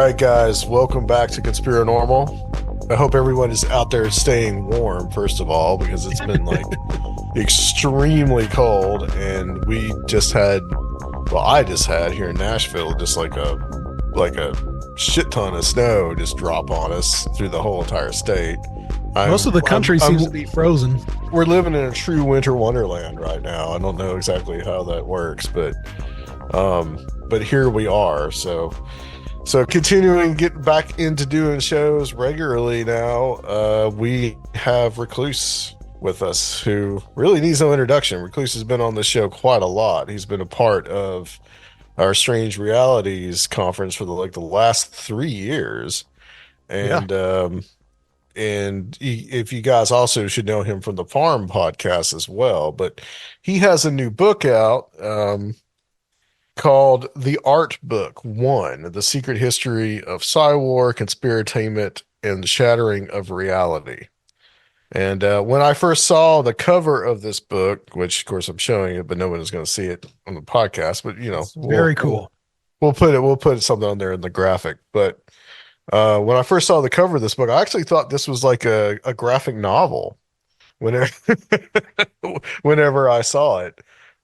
right, guys, welcome back to Conspirinormal. I hope everyone is out there staying warm, first of all, because it's been like extremely cold, and we just had, well, I just had here in Nashville just like a shit ton of snow just drop on us through the whole entire state. Most of the country seems to be frozen. We're living in a true winter wonderland right now. I don't know exactly how that works, but here we are. So continuing getting back into doing shows regularly now. We have Recluse with us, who really needs no introduction. Recluse has been on the show quite a lot. He's been a part of our Strange Realities conference for the last 3 years, and if you guys also should know him from the Farm podcast as well. But he has a new book out called The Art Book 1, The Secret History of Psywar, Conspiritainment, and the Shattering of Reality. And when I first saw the cover of this book, which of course I'm showing it, but no one is going to see it on the podcast, but you know, very cool. We'll put something on there in the graphic. But when I first saw the cover of this book, I actually thought this was like a graphic novel whenever I saw it.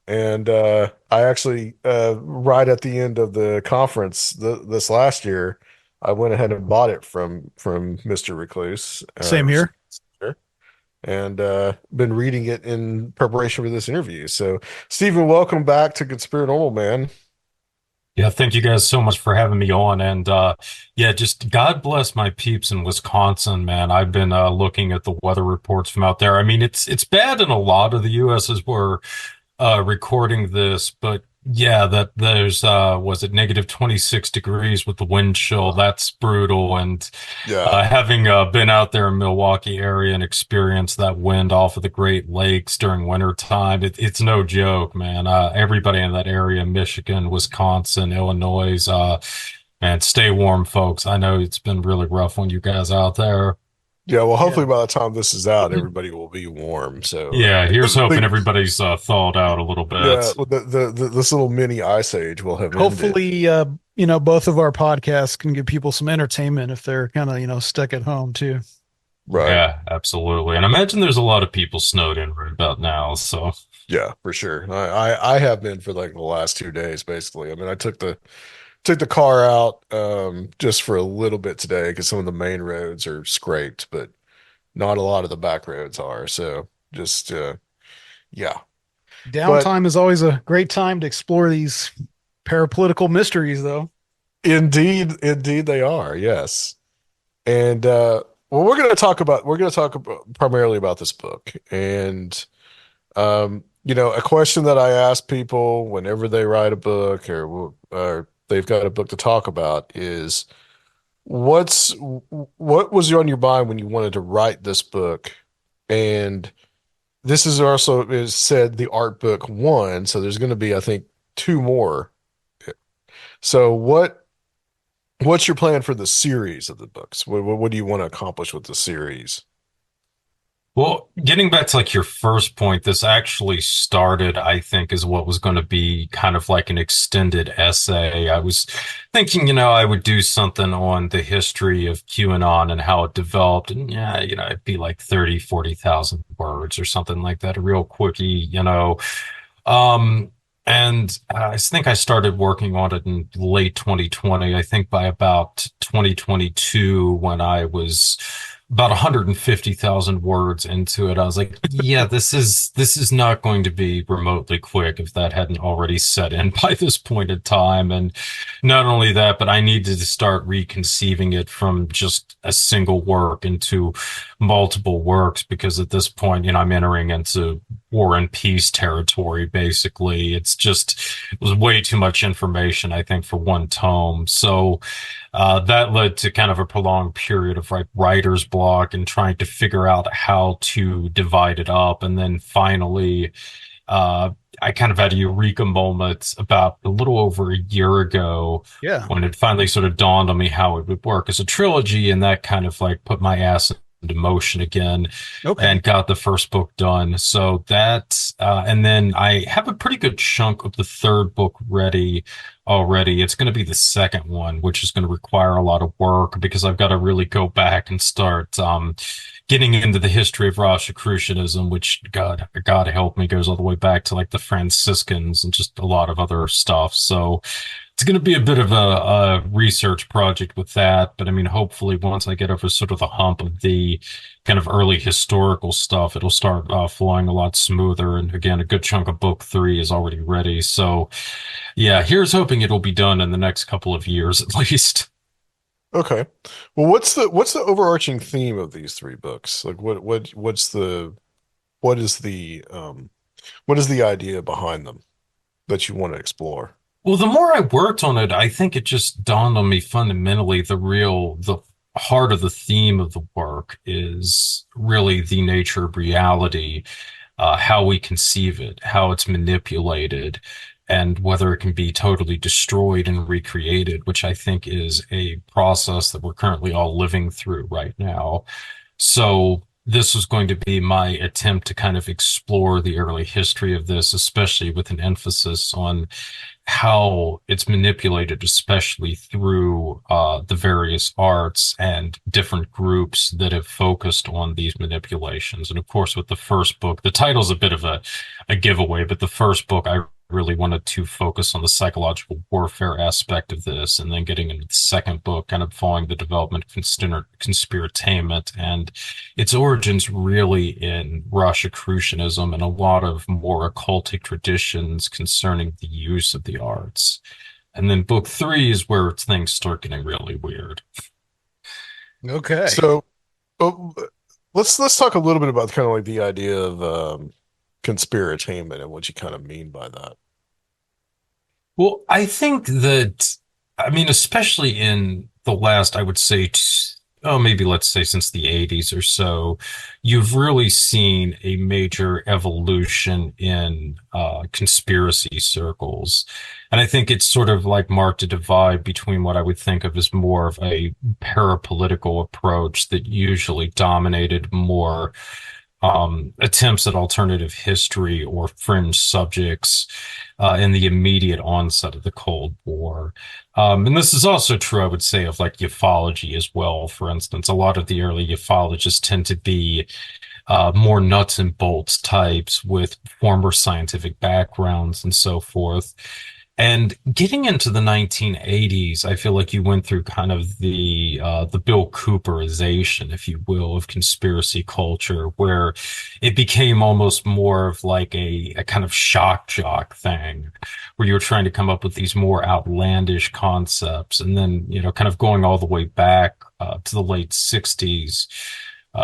And I actually, right at the end of the conference this last year, I went ahead and bought it from Mr. Recluse. Same here. And been reading it in preparation for this interview. So, Steven, welcome back to Conspirinormal, man. Yeah, thank you guys so much for having me on. And just God bless my peeps in Wisconsin, man. I've been looking at the weather reports from out there. I mean, it's bad in a lot of the U.S. as we're recording this, but yeah, that there's was it negative 26 degrees with the wind chill. That's brutal. And having been out there in Milwaukee area and experienced that wind off of the Great Lakes during winter time, it's no joke, man. Everybody in that area, Michigan, Wisconsin, Illinois, man, stay warm, folks. I know it's been really rough on you guys out there. Yeah, well, hopefully by the time this is out, everybody will be warm. So yeah, here's hoping everybody's thawed out a little bit. Yeah, this little mini ice age will have hopefully both of our podcasts can give people some entertainment if they're kind of stuck at home too. Right. Yeah, absolutely. And I imagine there's a lot of people snowed in right about now. So yeah, for sure. I have been for like the last 2 days, basically. I mean, I took the car out just for a little bit today because some of the main roads are scraped, but not a lot of the back roads are. So just yeah. Downtime is always a great time to explore these parapolitical mysteries, though. Indeed they are. Yes. And we're going to talk primarily about this book. And a question that I ask people whenever they write a book or they've got a book to talk about is what was on your mind when you wanted to write this book? And this is also said the Art Book 1, so there's going to be, I think, 2 more. So what's your plan for the series of the books? What do you want to accomplish with the series? Well, getting back to like your first point, this actually started, I think, as what was going to be kind of like an extended essay. I was thinking, I would do something on the history of QAnon and how it developed. And it'd be like 30, 40,000 words or something like that, a real quickie, And I think I started working on it in late 2020. I think by about 2022, when I was about 150,000 words into it, I was like, yeah, this is not going to be remotely quick if that hadn't already set in by this point in time. And not only that, but I needed to start reconceiving it from just a single work into multiple works, because at this point, I'm entering into War and Peace territory, basically. It was way too much information, I think, for one tome. So that led to kind of a prolonged period of writer's block and trying to figure out how to divide it up. And then finally, I kind of had a eureka moment about a little over a year ago, when it finally sort of dawned on me how it would work as a trilogy. And that kind of put my ass into motion again Okay. and got the first book done. So that, and then I have a pretty good chunk of the third book ready already. It's going to be the second one, which is going to require a lot of work because I've got to really go back and start getting into the history of Rosicrucianism, which God help me, goes all the way back to like the Franciscans and just a lot of other stuff. So it's going to be a bit of a research project with that. But I mean, hopefully once I get over sort of the hump of the kind of early historical stuff, it'll start flowing a lot smoother. And again, a good chunk of book three is already ready. So yeah, here's hoping it'll be done in the next couple of years at least. Okay. Well, what's the overarching theme of these three books? Like what is what is the idea behind them that you want to explore? Well, the more I worked on it, I think it just dawned on me fundamentally the heart of the theme of the work is really the nature of reality, how we conceive it, how it's manipulated, and whether it can be totally destroyed and recreated, which I think is a process that we're currently all living through right now. So this was going to be my attempt to kind of explore the early history of this, especially with an emphasis on how it's manipulated, especially through the various arts and different groups that have focused on these manipulations. And of course, with the first book, the title's a bit of a giveaway, but the first book, I really wanted to focus on the psychological warfare aspect of this, and then getting into the second book, kind of following the development of Conspiritainment and its origins really in Rosicrucianism and a lot of more occultic traditions concerning the use of the arts. And then book three is where things start getting really weird. Okay. So, oh, let's talk a little bit about kind of like the idea of conspiritainment and what you kind of mean by that. Well, I think that, I mean, especially in the last, I would say, oh, maybe let's say since the 80s or so, you've really seen a major evolution in conspiracy circles. And I think it's sort of like marked a divide between what I would think of as more of a parapolitical approach that usually dominated more attempts at alternative history or fringe subjects in the immediate onset of the Cold War. And this is also true, I would say, of like ufology as well. For instance, a lot of the early ufologists tend to be more nuts and bolts types with former scientific backgrounds and so forth. And getting into the 1980s, I feel like you went through kind of the Bill Cooperization, if you will, of conspiracy culture, where it became almost more of like a kind of shock jock thing, where you were trying to come up with these more outlandish concepts, and then kind of going all the way back to the late 60s.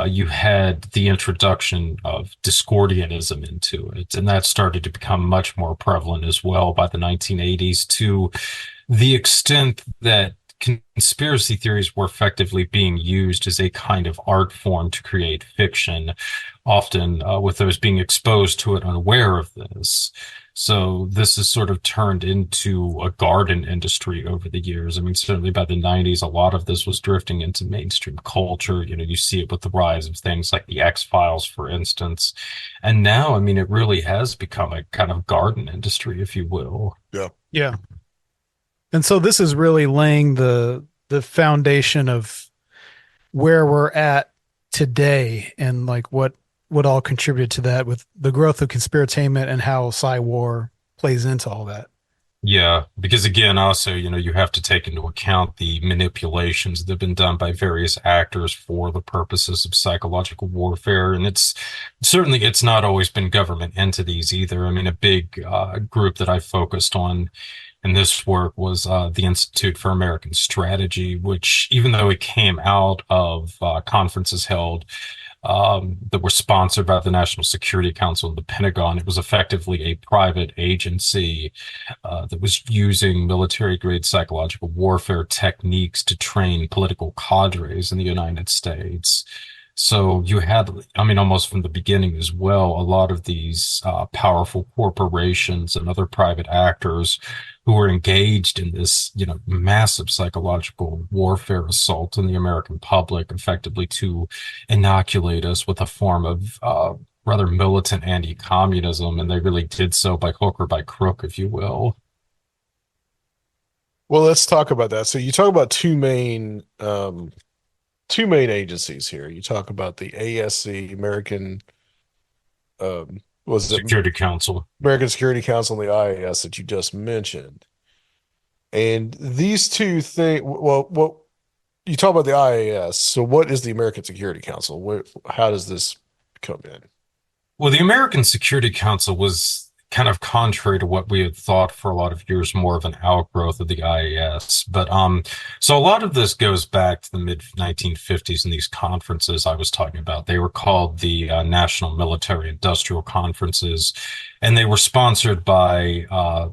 You had the introduction of Discordianism into it, and that started to become much more prevalent as well by the 1980s, to the extent that conspiracy theories were effectively being used as a kind of art form to create fiction, often with those being exposed to it unaware of this. So this has sort of turned into a garden industry over the years. I mean, certainly by the 90s, a lot of this was drifting into mainstream culture. You see it with the rise of things like the X-Files, for instance. And now, I mean, it really has become a kind of garden industry, if you will. Yeah. Yeah. And so this is really laying the foundation of where we're at today, and like what all contributed to that with the growth of conspiritainment and how Psywar plays into all that. Yeah, because again, also, you have to take into account the manipulations that have been done by various actors for the purposes of psychological warfare. And it's not always been government entities either. I mean, a big group that I focused on in this work was the Institute for American Strategy, which, even though it came out of conferences held that were sponsored by the National Security Council and the Pentagon, it was effectively a private agency that was using military-grade psychological warfare techniques to train political cadres in the United States. So you had, I mean, almost from the beginning as well, a lot of these powerful corporations and other private actors who were engaged in this, massive psychological warfare assault on the American public, effectively to inoculate us with a form of rather militant anti-communism, and they really did so by hook or by crook, if you will. Well, let's talk about that. So you talk about two main agencies here. You talk about the ASC, was it Security Council. American Security Council, and the IAS that you just mentioned. And these two things, well, what you talk about the IAS. So what is the American Security Council? How does this come in? Well, the American Security Council was kind of contrary to what we had thought for a lot of years, more of an outgrowth of the IAS. But so a lot of this goes back to the mid 1950s, and these conferences I was talking about, they were called the National Military Industrial Conferences, and they were sponsored by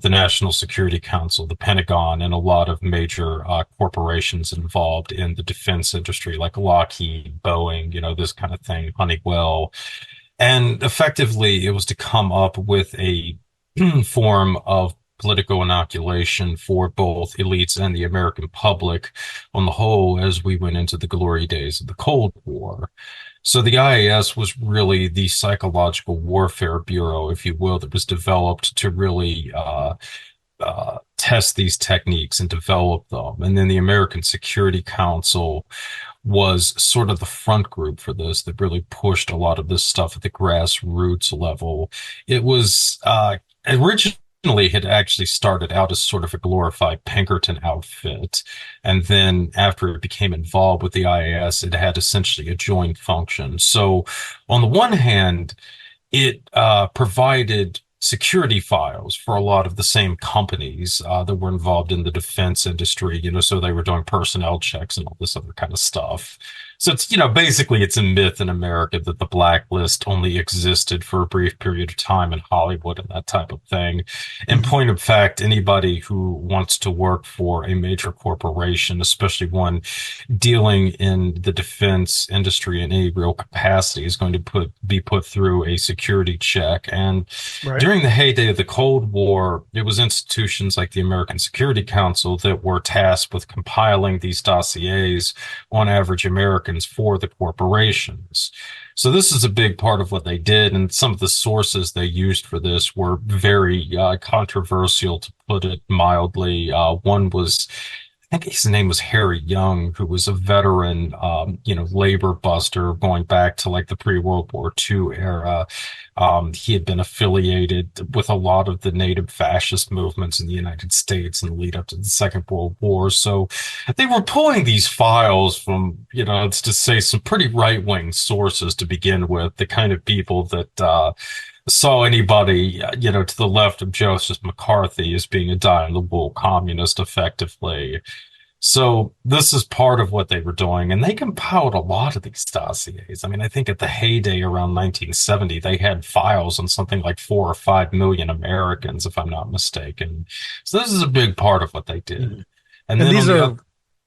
the National Security Council, the Pentagon, and a lot of major corporations involved in the defense industry, like Lockheed, Boeing, this kind of thing, Honeywell. And effectively, it was to come up with a form of political inoculation for both elites and the American public on the whole as we went into the glory days of the Cold War. So the IAS was really the psychological warfare bureau, if you will, that was developed to really test these techniques and develop them. And then the American Security Council was sort of the front group for this that really pushed a lot of this stuff at the grassroots level. It was originally had actually started out as sort of a glorified Pinkerton outfit. And then after it became involved with the IAS, it had essentially a joint function. So on the one hand, it provided security files for a lot of the same companies that were involved in the defense industry, so they were doing personnel checks and all this other kind of stuff. So it's, basically it's a myth in America that the blacklist only existed for a brief period of time in Hollywood and that type of thing. In point of fact, anybody who wants to work for a major corporation, especially one dealing in the defense industry in any real capacity, is going to be put through a security check. And Right. during the heyday of the Cold War, it was institutions like the American Security Council that were tasked with compiling these dossiers on average Americans for the corporations. So this is a big part of what they did, and some of the sources they used for this were very controversial, to put it mildly. One was, I think his name was Harry Young, who was a veteran, labor buster going back to like the pre-World War II era. He had been affiliated with a lot of the native fascist movements in the United States in the lead up to the Second World War. So they were pulling these files from, it's to say some pretty right-wing sources to begin with, the kind of people that saw anybody, to the left of Joseph McCarthy as being a dyed-in-the-wool communist, effectively. So this is part of what they were doing, and they compiled a lot of these dossiers. I mean, I think at the heyday around 1970, they had files on something like 4 or 5 million Americans, if I'm not mistaken. So this is a big part of what they did. Mhm. And And then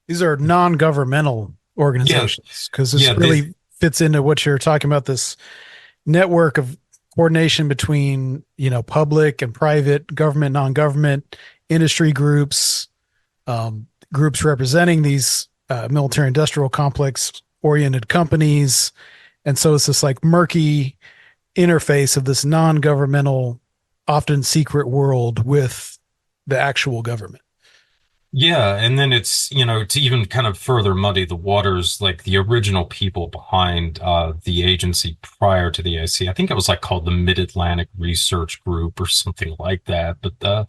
these are non-governmental organizations, because this really fits into what you're talking about, this network of coordination between, public and private, government, non-government, industry groups, groups representing these military industrial complex oriented companies. And so it's this like murky interface of this non-governmental, often secret world with the actual government. Yeah, and then it's, to even kind of further muddy the waters, like the original people behind the agency prior to the AC, I think it was like called the Mid-Atlantic Research Group or something like that. But the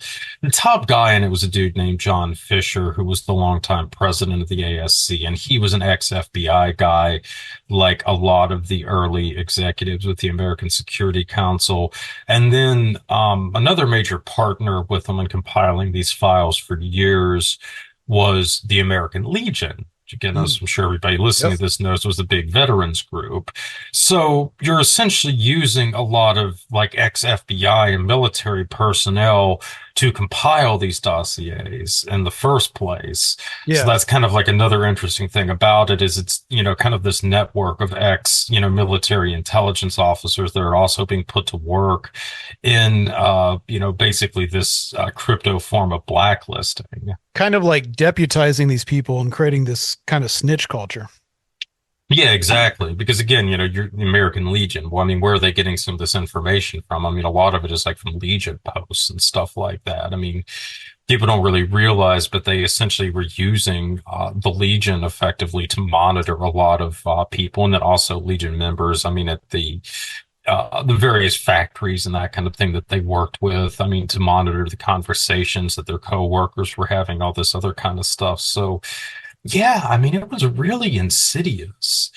top guy in it was a dude named John Fisher, who was the longtime president of the ASC, and he was an ex-FBI guy, like a lot of the early executives with the American Security Council. And then another major partner with them in compiling these files for years was the American Legion, which again, as I'm sure everybody listening Yes. to this knows, was a big veterans group. So you're essentially using a lot of like ex-FBI and military personnel to compile these dossiers in the first place. So Yeah. that's kind of like another interesting thing about it is it's, kind of this network of military intelligence officers that are also being put to work in, basically this crypto form of blacklisting. Kind of like deputizing these people and creating this kind of snitch culture. Yeah, exactly. Because again, you're the American Legion. Well, I mean, where are they getting some of this information from? I mean, a lot of it is like from Legion posts and stuff like that. I mean, people don't really realize, but they essentially were using the Legion effectively to monitor a lot of people, and then also Legion members. I mean, at the various factories and that kind of thing that they worked with. I mean, to monitor the conversations that their coworkers were having, all this other kind of stuff. So, yeah, I mean, it was really insidious.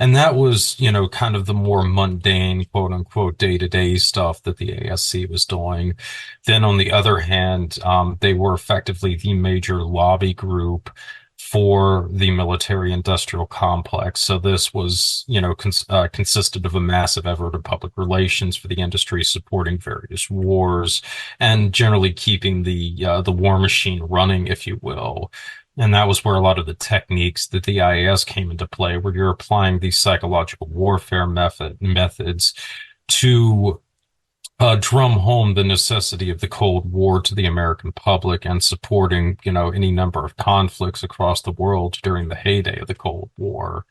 And that was, kind of the more mundane, quote unquote, day to day stuff that the ASC was doing. Then on the other hand, they were effectively the major lobby group for the military industrial complex. So this was, consisted of a massive effort of public relations for the industry, supporting various wars and generally keeping the war machine running, if you will. And that was where a lot of the techniques that the IAS came into play, where you're applying these psychological warfare methods to drum home the necessity of the Cold War to the American public and supporting, any number of conflicts across the world during the heyday of the Cold War.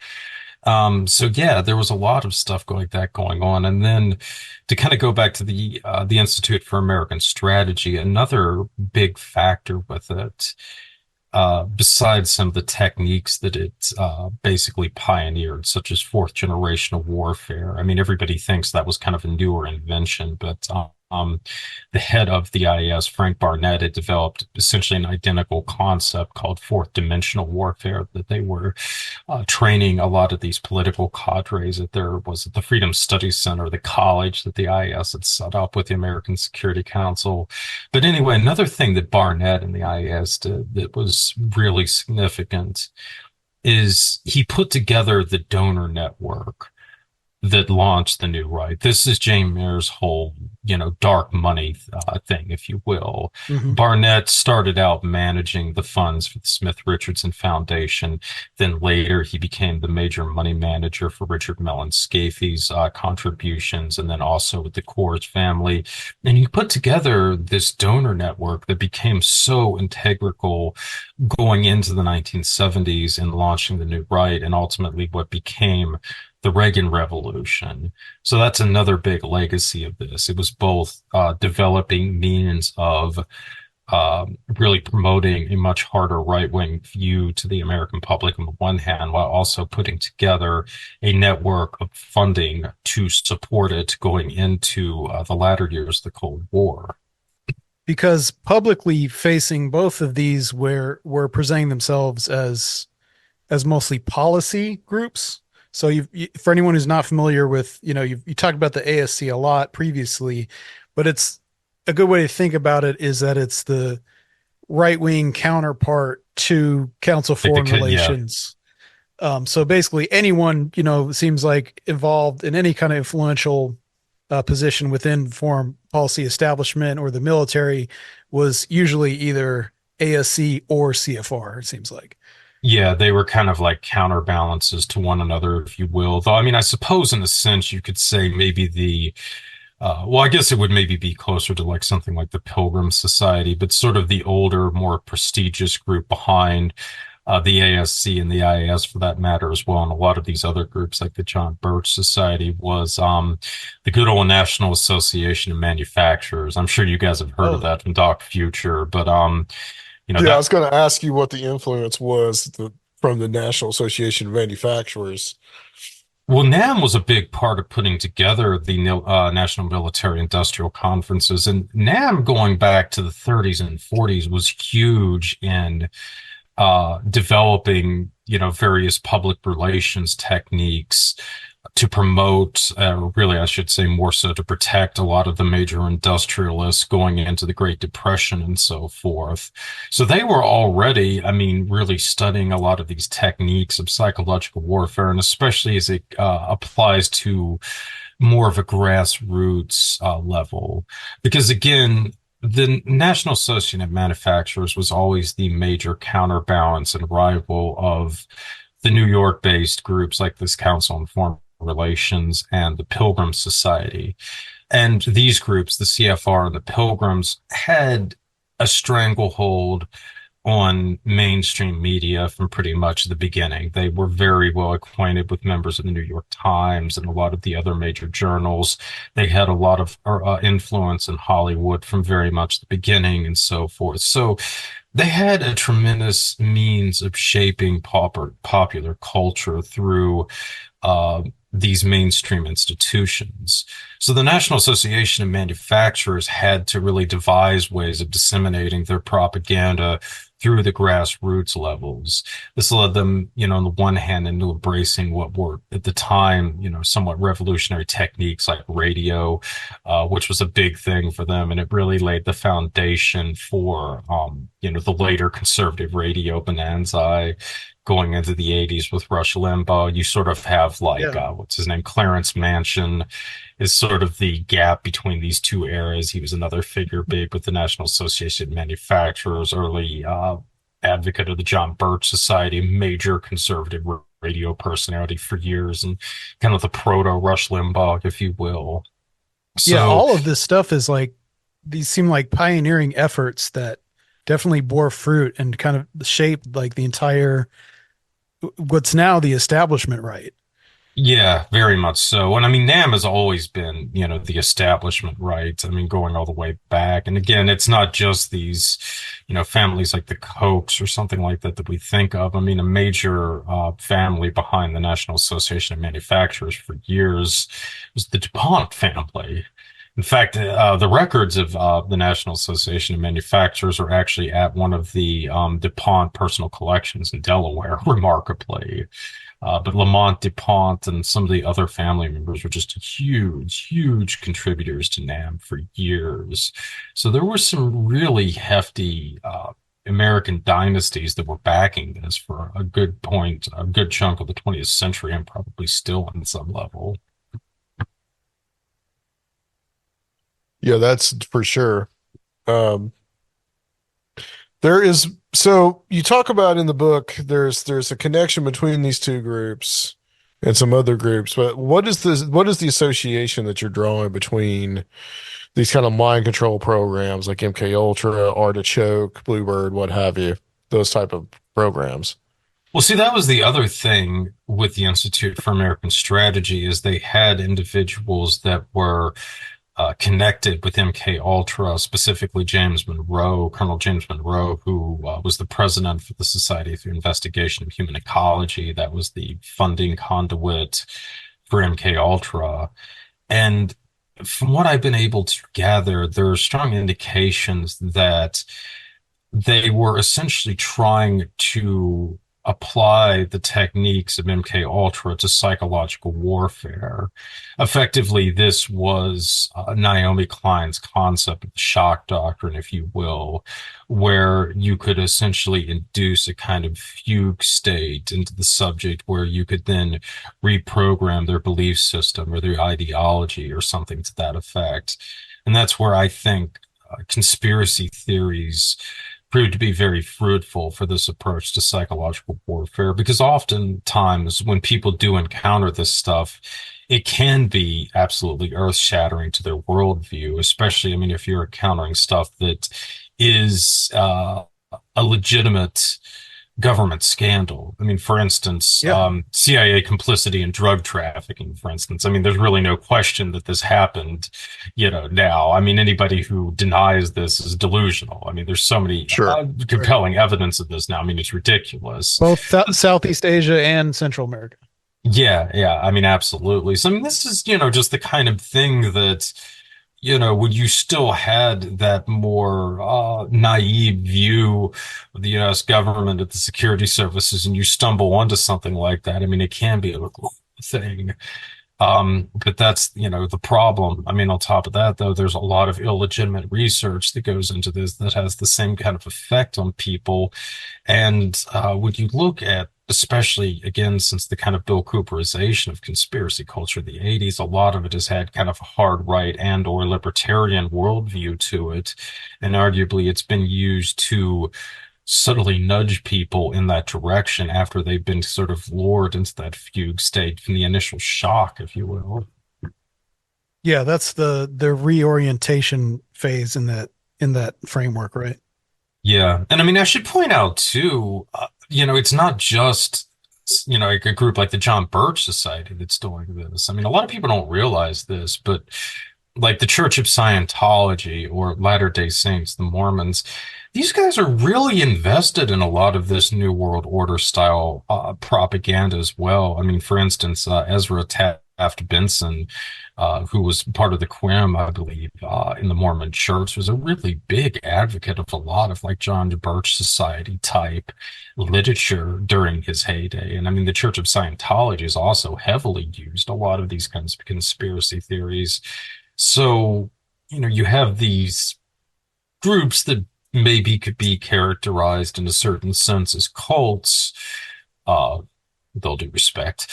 So yeah, there was a lot of stuff going on. And then to kind of go back to the Institute for American Strategy, another big factor with it, besides some of the techniques that it basically pioneered, such as fourth generational warfare. I mean, everybody thinks that was kind of a newer invention, but the head of the IAS, Frank Barnett, had developed essentially an identical concept called fourth dimensional warfare that they were training a lot of these political cadres at the Freedom Studies Center, the college that the IAS had set up with the American Security Council. But anyway, another thing that Barnett and the IAS did that was really significant is he put together the donor network that launched the new right. This is Jane Mayer's whole, dark money thing, if you will. Mm-hmm. Barnett started out managing the funds for the Smith Richardson Foundation. Then later he became the major money manager for Richard Mellon Scafe's contributions, and then also with the Coors family. And he put together this donor network that became so integral going into the 1970s and launching the new right, and ultimately what became the Reagan Revolution. So that's another big legacy of this. It was both developing means of really promoting a much harder right-wing view to the American public on the one hand, while also putting together a network of funding to support it going into the latter years of the Cold War. Because publicly facing both of these were presenting themselves as mostly policy groups. So for anyone who's not familiar with, you talked about the ASC a lot previously, but it's a good way to think about it is that it's the right-wing counterpart to Council Foreign Relations. So basically anyone, seems like involved in any kind of influential position within foreign policy establishment or the military was usually either ASC or CFR, it seems like. Yeah, they were kind of like counterbalances to one another, if you will. Though, I mean, I suppose in a sense you could say maybe I guess it would maybe be closer to like something like the Pilgrim Society, but sort of the older, more prestigious group behind the ASC and the IAS for that matter as well. And a lot of these other groups like the John Birch Society was the good old National Association of Manufacturers. I'm sure you guys have heard of that from Doc Future, but I was going to ask you what the influence was from the National Association of Manufacturers. Well, NAM was a big part of putting together the National Military Industrial Conferences. And NAM, going back to the 30s and 40s, was huge in developing, various public relations techniques to promote, really, I should say more so to protect a lot of the major industrialists going into the Great Depression and so forth. So they were already, I mean, really studying a lot of these techniques of psychological warfare, and especially as it applies to more of a grassroots level. Because again, the National Association of Manufacturers was always the major counterbalance and rival of the New York-based groups like this Council on Foreign Relations and the Pilgrim Society. And these groups, the CFR and the Pilgrims, had a stranglehold on mainstream media from pretty much the beginning. They were very well acquainted with members of the New York Times and a lot of the other major journals. They had a lot of influence in Hollywood from very much the beginning and so forth. So they had a tremendous means of shaping popular culture through these mainstream institutions. So the National Association of Manufacturers had to really devise ways of disseminating their propaganda through the grassroots levels. This led them, on the one hand, into embracing what were at the time, somewhat revolutionary techniques like radio, which was a big thing for them. And it really laid the foundation for, the later conservative radio bonanza going into the 80s with Rush Limbaugh. You sort of have what's his name? Clarence Mansion is sort of the gap between these two eras. He was another figure big with the National Association of Manufacturers, early advocate of the John Birch Society, major conservative radio personality for years, and kind of the proto Rush Limbaugh, if you will. So, yeah, all of this stuff is like, these seem like pioneering efforts that definitely bore fruit and kind of shaped like the entire, what's now the establishment, right? Yeah, very much so. And I mean, NAM has always been, the establishment, right? I mean, going all the way back. And again, it's not just these, families like the Kochs or something like that that we think of. I mean, a major family behind the National Association of Manufacturers for years was the DuPont family. In fact, the records of the National Association of Manufacturers are actually at one of the DuPont personal collections in Delaware, remarkably. But Lamont DuPont and some of the other family members were just huge, huge contributors to NAM for years. So there were some really hefty American dynasties that were backing this for a good chunk of the 20th century, and probably still on some level. Yeah, that's for sure. So you talk about in the book, there's a connection between these two groups and some other groups, but what is the association that you're drawing between these kind of mind control programs like MK Ultra, Artichoke, Bluebird, what have you, those type of programs? Well, see, that was the other thing with the Institute for American Strategy, is they had individuals that were connected with MK Ultra, specifically Colonel James Monroe, who was the president for the Society for Investigation of Human Ecology. That was the funding conduit for MK Ultra. And from what I've been able to gather, there are strong indications that they were essentially trying to apply the techniques of MK Ultra to psychological warfare. Effectively, this was Naomi Klein's concept of the shock doctrine, if you will, where you could essentially induce a kind of fugue state into the subject where you could then reprogram their belief system or their ideology or something to that effect. And that's where I think conspiracy theories proved to be very fruitful for this approach to psychological warfare, because oftentimes when people do encounter this stuff, it can be absolutely earth-shattering to their worldview, especially, I mean, if you're encountering stuff that is a legitimate government scandal. I mean, for instance, CIA complicity in drug trafficking, for instance. I mean, there's really no question that this happened, now. I mean, anybody who denies this is delusional. I mean, there's so many compelling evidence of this now. I mean, it's ridiculous. Both Southeast Asia and Central America. Yeah. I mean, absolutely. So, I mean, this is, just the kind of thing that, when you still had that more naive view of the U.S. government at the security services, and you stumble onto something like that, I mean, it can be a cool thing. But that's, the problem. I mean, on top of that, though, there's a lot of illegitimate research that goes into this that has the same kind of effect on people. And when you look at especially again since the kind of Bill Cooperization of conspiracy culture in the 80s, a lot of it has had kind of a hard right and or libertarian worldview to it. And arguably it's been used to subtly nudge people in that direction after they've been sort of lured into that fugue state from the initial shock, if you will. Yeah, that's the reorientation phase in that framework, right? Yeah. And I mean, I should point out too, it's not just, like a group like the John Birch Society that's doing this. I mean, a lot of people don't realize this, but like the Church of Scientology or Latter-day Saints, the Mormons, these guys are really invested in a lot of this New World Order style propaganda as well. I mean, for instance, Ezra Taft Benson, who was part of the Quim, I believe, in the Mormon Church, was a really big advocate of a lot of like John Birch Society type literature during his heyday. And I mean, the Church of Scientology has also heavily used a lot of these kinds of conspiracy theories. So, you have these groups that maybe could be characterized in a certain sense as cults, uh, with all due respect,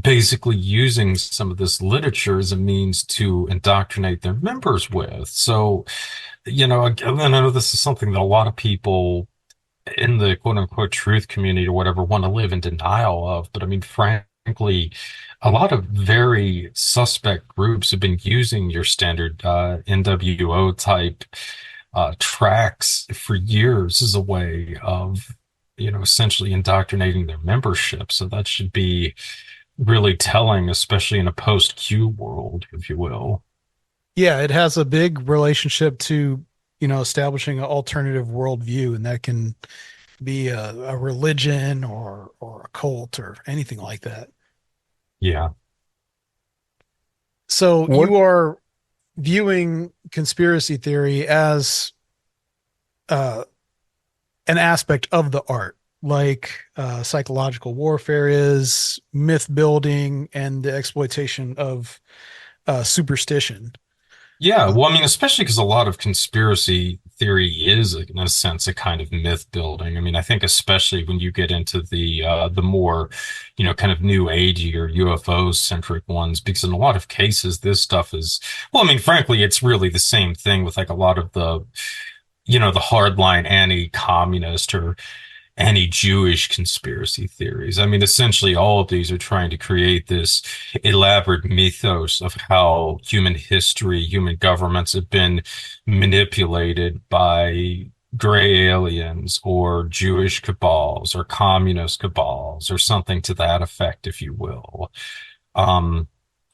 basically using some of this literature as a means to indoctrinate their members with. So, again, I know this is something that a lot of people in the quote unquote truth community or whatever want to live in denial of. But I mean, frankly, a lot of very suspect groups have been using your standard NWO type tracks for years as a way of, essentially indoctrinating their membership. So that should be really telling, especially in a post-Q world, if you will. Yeah, it has a big relationship to, establishing an alternative worldview, and that can be a religion or a cult or anything like that. Yeah. So What you are viewing conspiracy theory as uh, an aspect of the art, like psychological warfare is, myth building, and the exploitation of superstition. Yeah, Uh, well, I mean, especially because a lot of conspiracy theory is, in a sense, a kind of myth building. I mean, I think especially when you get into the more, kind of new agey or UFO centric ones, because in a lot of cases, this stuff is, well, I mean, frankly, it's really the same thing with like a lot of the hardline anti-communist or anti-Jewish conspiracy theories. I mean, essentially, all of these are trying to create this elaborate mythos of how human history, human governments have been manipulated by gray aliens or Jewish cabals or communist cabals or something to that effect, if you will. Um,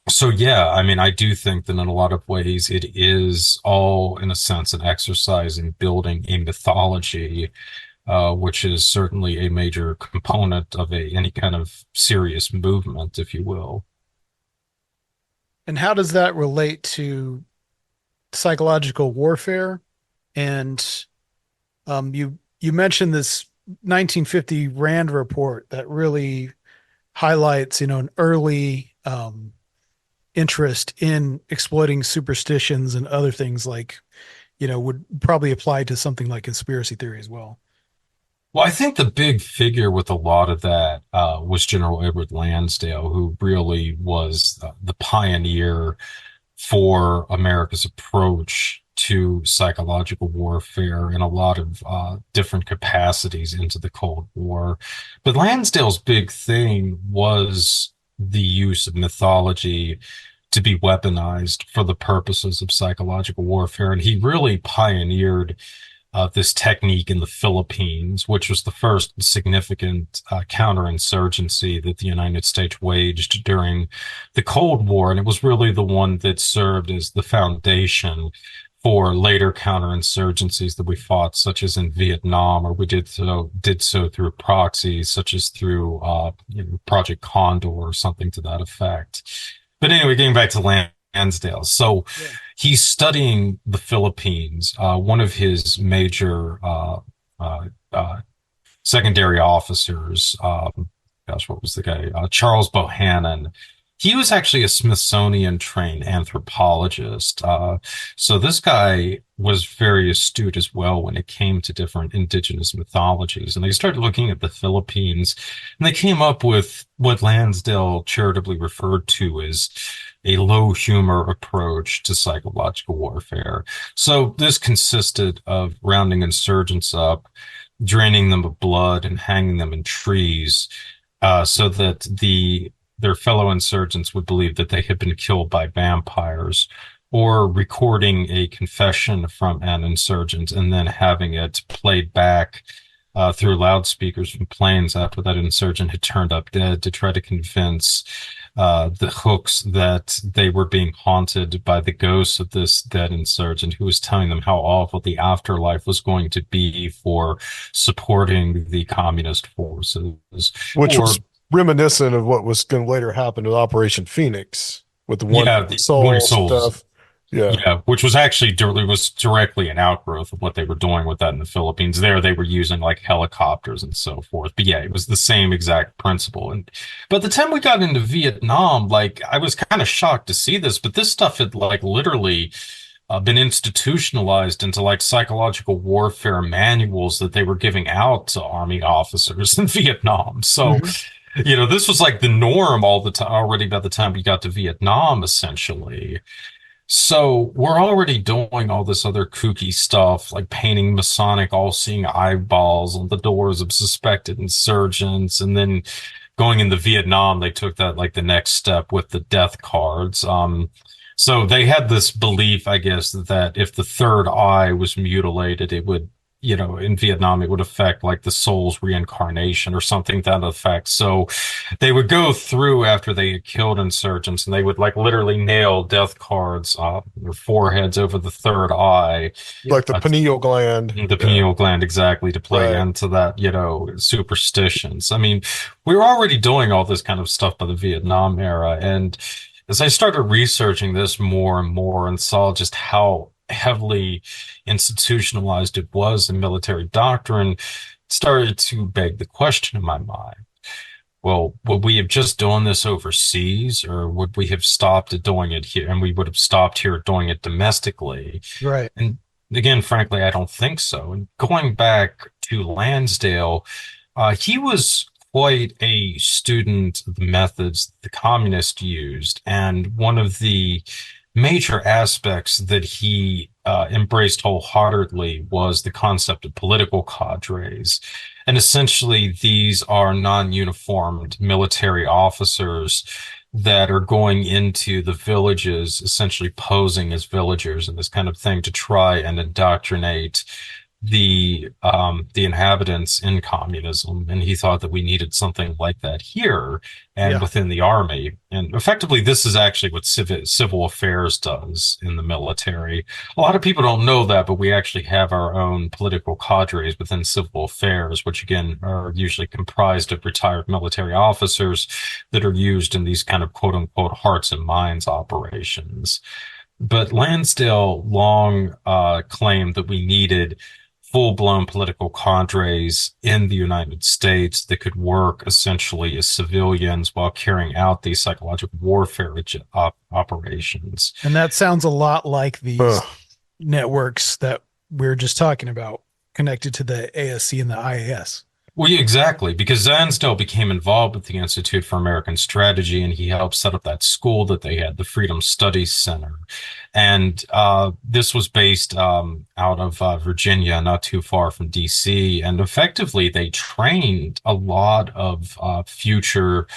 so yeah, I mean, I do think that in a lot of ways it is all, in a sense, an exercise in building a mythology, which is certainly a major component of any kind of serious movement, if you will. and how does that relate to psychological warfare? And you mentioned this 1950 Rand report that really highlights, an early interest in exploiting superstitions and other things like, would probably apply to something like conspiracy theory as well. Well, I think the big figure with a lot of that was General Edward Lansdale, who really was the pioneer for America's approach to psychological warfare in a lot of different capacities into the Cold War. But Lansdale's big thing was the use of mythology to be weaponized for the purposes of psychological warfare. And he really pioneered this technique in the Philippines, which was the first significant counterinsurgency that the United States waged during the Cold War. And it was really the one that served as the foundation for later counterinsurgencies that we fought, such as in Vietnam, or we did so through proxies, such as through Project Condor or something to that effect. But anyway, getting back to Lansdale. So Yeah. he's studying the Philippines. One of his major uh, uh, secondary officers, gosh, what was the guy? Charles Bohannon, He was actually a Smithsonian trained anthropologist. So this guy was very astute as well when it came to different indigenous mythologies. And they started looking at the Philippines, and they came up with what Lansdale charitably referred to as a low humor approach to psychological warfare. So this consisted of rounding insurgents up, draining them of blood, and hanging them in trees, so that their fellow insurgents would believe that they had been killed by vampires, or recording a confession from an insurgent and then having it played back through loudspeakers from planes after that insurgent had turned up dead to try to convince the hooks that they were being haunted by the ghosts of this dead insurgent who was telling them how awful the afterlife was going to be for supporting the communist forces. Which Or was reminiscent of what was going to later happen with Operation Phoenix with the one yeah, the Winter soul Souls. stuff. Yeah. Yeah, which was actually was directly an outgrowth of what they were doing with that in the Philippines. There, they were using like helicopters and so forth. But yeah, it was the same exact principle. And but the time we got into Vietnam, like I was kind of shocked to see this, but this stuff had like literally been institutionalized into like psychological warfare manuals that they were giving out to army officers in Vietnam. So, Mhm. this was like the norm all the time already by the time we got to Vietnam, essentially. So we're already doing all this other kooky stuff, like painting Masonic all-seeing eyeballs on the doors of suspected insurgents, and then going into Vietnam, they took that like the next step with the death cards. So they had this belief, I guess, that if the third eye was mutilated, it would, in Vietnam, it would affect like the soul's reincarnation or something to that effect. So they would go through after they had killed insurgents, and they would like literally nail death cards on their foreheads over the third eye, Like the uh, pineal gland. the Yeah. pineal gland, exactly, to play Right. into that, superstitions. I mean, we were already doing all this kind of stuff by the Vietnam era. And as I started researching this more and more and saw just how heavily institutionalized it was in military doctrine, it started to beg the question in my mind. Well, would we have just done this overseas, or would we have stopped at doing it here, and we would have stopped here doing it domestically? Right. And again, frankly, I don't think so. And going back to Lansdale, he was quite a student of the methods the communists used. And one of the major aspects that he embraced wholeheartedly was the concept of political cadres. And essentially, these are non-uniformed military officers that are going into the villages, essentially posing as villagers and this kind of thing to try and indoctrinate the inhabitants in communism. And he thought that we needed something like that here and Yeah. within the army. And effectively, this is actually what civil affairs does in the military. A lot of people don't know that, but we actually have our own political cadres within civil affairs, which again are usually comprised of retired military officers that are used in these kind of quote unquote hearts and minds operations. But Lansdale long claimed that we needed full-blown political cadres in the United States that could work essentially as civilians while carrying out these psychological warfare operations. And that sounds a lot like these Ugh. networks that we are just talking about connected to the ASC and the IAS. Well, yeah, exactly, because Lansdale became involved with the Institute for American Strategy, and he helped set up that school that they had, the Freedom Studies Center. And this was based out of Virginia, not too far from DC. And effectively, they trained a lot of future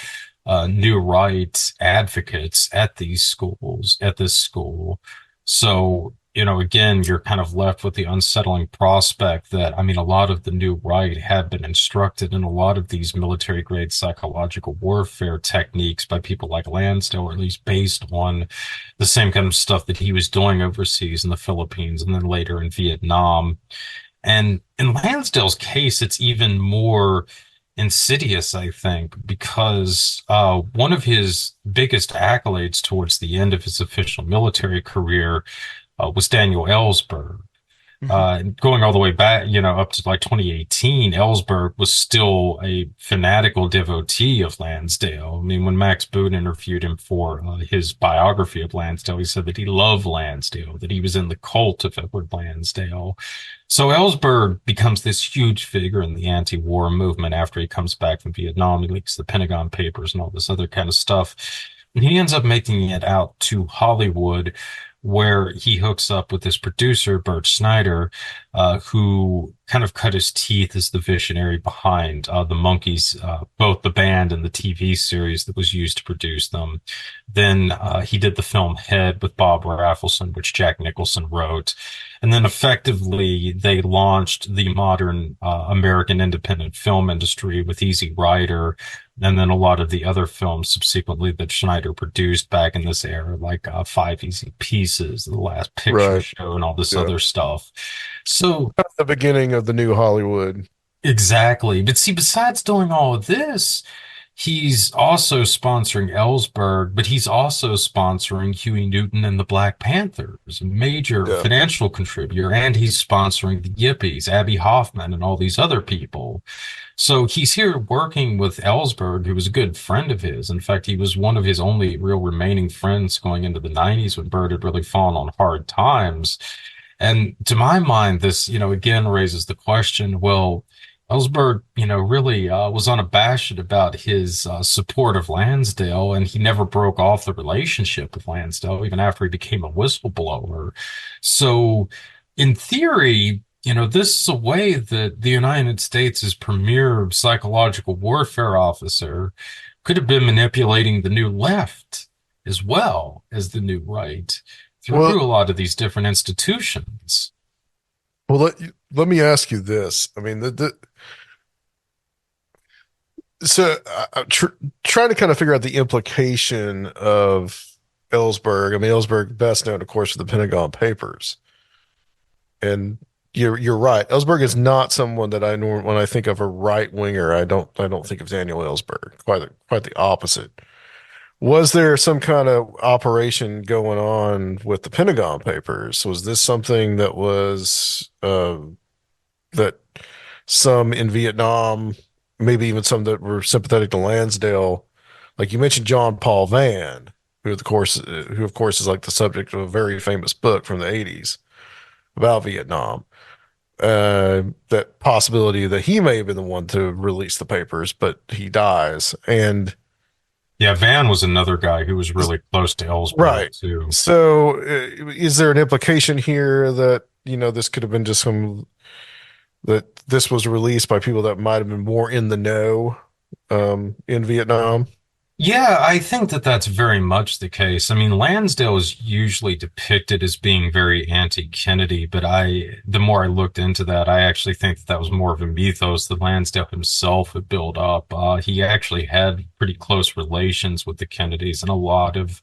new rights advocates at these schools, at this school. So, again, you're kind of left with the unsettling prospect that, I mean, a lot of the new right had been instructed in a lot of these military grade psychological warfare techniques by people like Lansdale, or at least based on the same kind of stuff that he was doing overseas in the Philippines and then later in Vietnam. And in Lansdale's case, it's even more insidious, I think, because one of his biggest accolades towards the end of his official military career was Daniel Ellsberg. Mhm. Going all the way back, up to like 2018, Ellsberg was still a fanatical devotee of Lansdale. I mean, when Max Boot interviewed him for his biography of Lansdale, he said that he loved Lansdale, that he was in the cult of Edward Lansdale. So Ellsberg becomes this huge figure in the anti-war movement after he comes back from Vietnam. He leaks the Pentagon Papers and all this other kind of stuff. And he ends up making it out to Hollywood, where he hooks up with this producer, Birch Snider, who kind of cut his teeth as the visionary behind the Monkees, both the band and the TV series that was used to produce them. Then he did the film Head with Bob Rafelson, which Jack Nicholson wrote. And then effectively, they launched the modern American independent film industry with Easy Rider, and then a lot of the other films subsequently that Schneider produced back in this era, like Five Easy Pieces, The Last Picture Right. Show, and all this Yeah. other stuff. So, The beginning of the new Hollywood. exactly. But see, besides doing all of this, he's also sponsoring Ellsberg, but he's also sponsoring Huey Newton and the Black Panthers, a major Yeah. financial contributor, and he's sponsoring the Yippies, Abby Hoffman, and all these other people. So he's here working with Ellsberg, who was a good friend of his. In fact, he was one of his only real remaining friends going into the 90s when Bird had really fallen on hard times. And to my mind, this, again raises the question, well, Ellsberg, really was unabashed about his support of Lansdale, and he never broke off the relationship with Lansdale, even after he became a whistleblower. So, in theory, this is a way that the United States' premier psychological warfare officer could have been manipulating the new left as well as the new right Well, through a lot of these different institutions. well, let me ask you this. I mean, so I'm trying to kind of figure out the implication of Ellsberg. I mean, Ellsberg best known, of course, for the Pentagon Papers, and you're right. Ellsberg is not someone that I know when I think of a right winger. I don't think of Daniel Ellsberg. Quite the opposite. Was there some kind of operation going on with the Pentagon Papers? Was this something that was that some in Vietnam, maybe even some that were sympathetic to Lansdale, like you mentioned John Paul Vann, who of course is like the subject of a very famous book from the 80s about Vietnam. That possibility that he may have been the one to release the papers, but he dies. And Yeah, Van was another guy who was really close to Ellsberg right. too. So, is there an implication here that, this could have been just that this was released by people that might have been more in the know, in Vietnam? Yeah, I think that that's very much the case. I mean, Lansdale is usually depicted as being very anti-Kennedy, but the more I looked into that, I actually think that was more of a mythos that Lansdale himself had built up. He actually had pretty close relations with the Kennedys and a lot of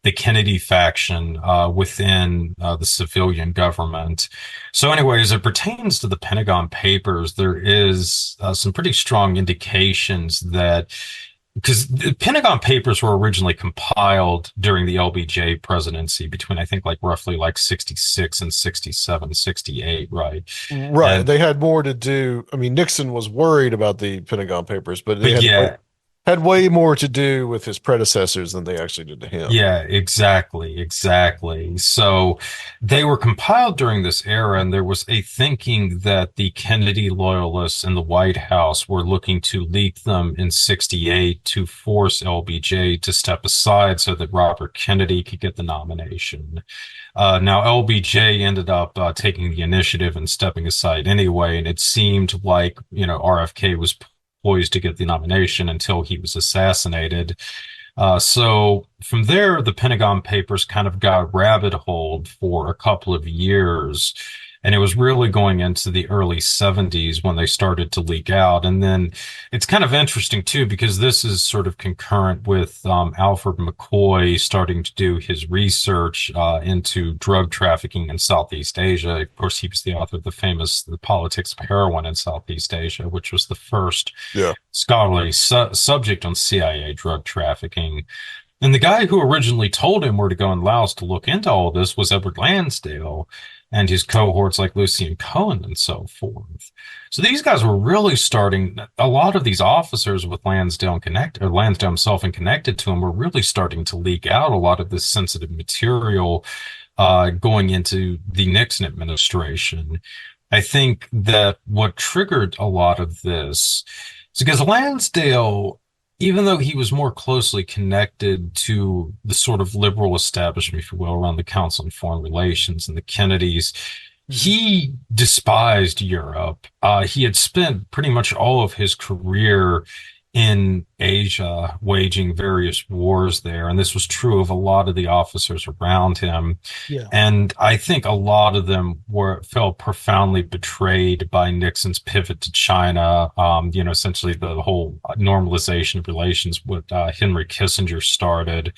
the Kennedy faction within the civilian government. So anyway, as it pertains to the Pentagon Papers, there is some pretty strong indications that because the Pentagon Papers were originally compiled during the LBJ presidency between, I think, like roughly like 66 and 67, 68, right? Right. And They had more to do. I mean, Nixon was worried about the Pentagon Papers, but they but yeah, had way more to do with his predecessors than they actually did to him. yeah, exactly, exactly. So they were compiled during this era, and there was a thinking that the Kennedy loyalists in the White House were looking to leak them in 68 to force LBJ to step aside so that Robert Kennedy could get the nomination. Now, LBJ ended up taking the initiative and stepping aside anyway, and it seemed like, RFK was poised to get the nomination until he was assassinated. So from there, the Pentagon Papers kind of got rabbit holed for a couple of years. And it was really going into the early 70s when they started to leak out. And then it's kind of interesting, too, because this is sort of concurrent with Alfred McCoy starting to do his research into drug trafficking in Southeast Asia. Of course, he was the author of The Politics of Heroin in Southeast Asia, which was the first Yeah. scholarly subject on CIA drug trafficking. And the guy who originally told him where to go in Laos to look into all this was Edward Lansdale. and his cohorts like Lucien Cohen and so forth. So these guys were really starting, a lot of these officers with Lansdale and connected, or Lansdale himself and connected to him, were really starting to leak out a lot of this sensitive material going into the Nixon administration. I think that what triggered a lot of this is because Lansdale, even though he was more closely connected to the sort of liberal establishment, if you will, around the Council on Foreign Relations and the Kennedys, he despised Europe. He had spent pretty much all of his career in Asia, waging various wars there. And this was true of a lot of the officers around him. Yeah. And I think a lot of them felt profoundly betrayed by Nixon's pivot to China. Essentially the whole normalization of relations with Henry Kissinger started.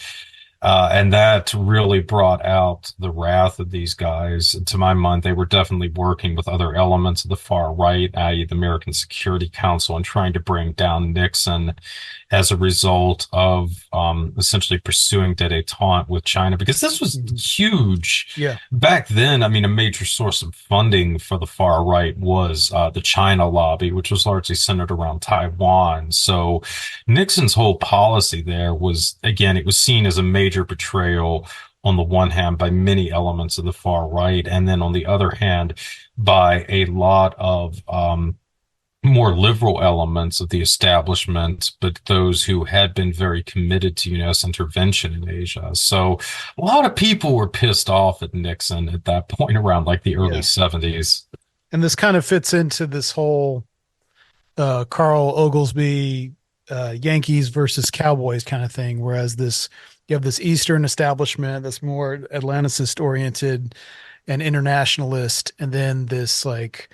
And that really brought out the wrath of these guys. To my mind, they were definitely working with other elements of the far right, i.e. the American Security Council, and trying to bring down Nixon as a result of essentially pursuing détente with China, because this was huge. Yeah. Back then, I mean, a major source of funding for the far right was the China lobby, which was largely centered around Taiwan. So Nixon's whole policy there was, again, it was seen as a major betrayal on the one hand by many elements of the far right, and then on the other hand by a lot of more liberal elements of the establishment, but those who had been very committed to U.S. intervention in Asia. So a lot of people were pissed off at Nixon at that point around like the early 70s. And this kind of fits into this whole Carl Oglesby Yankees versus Cowboys kind of thing, whereas you have this Eastern establishment that's more Atlanticist oriented and internationalist, and then this like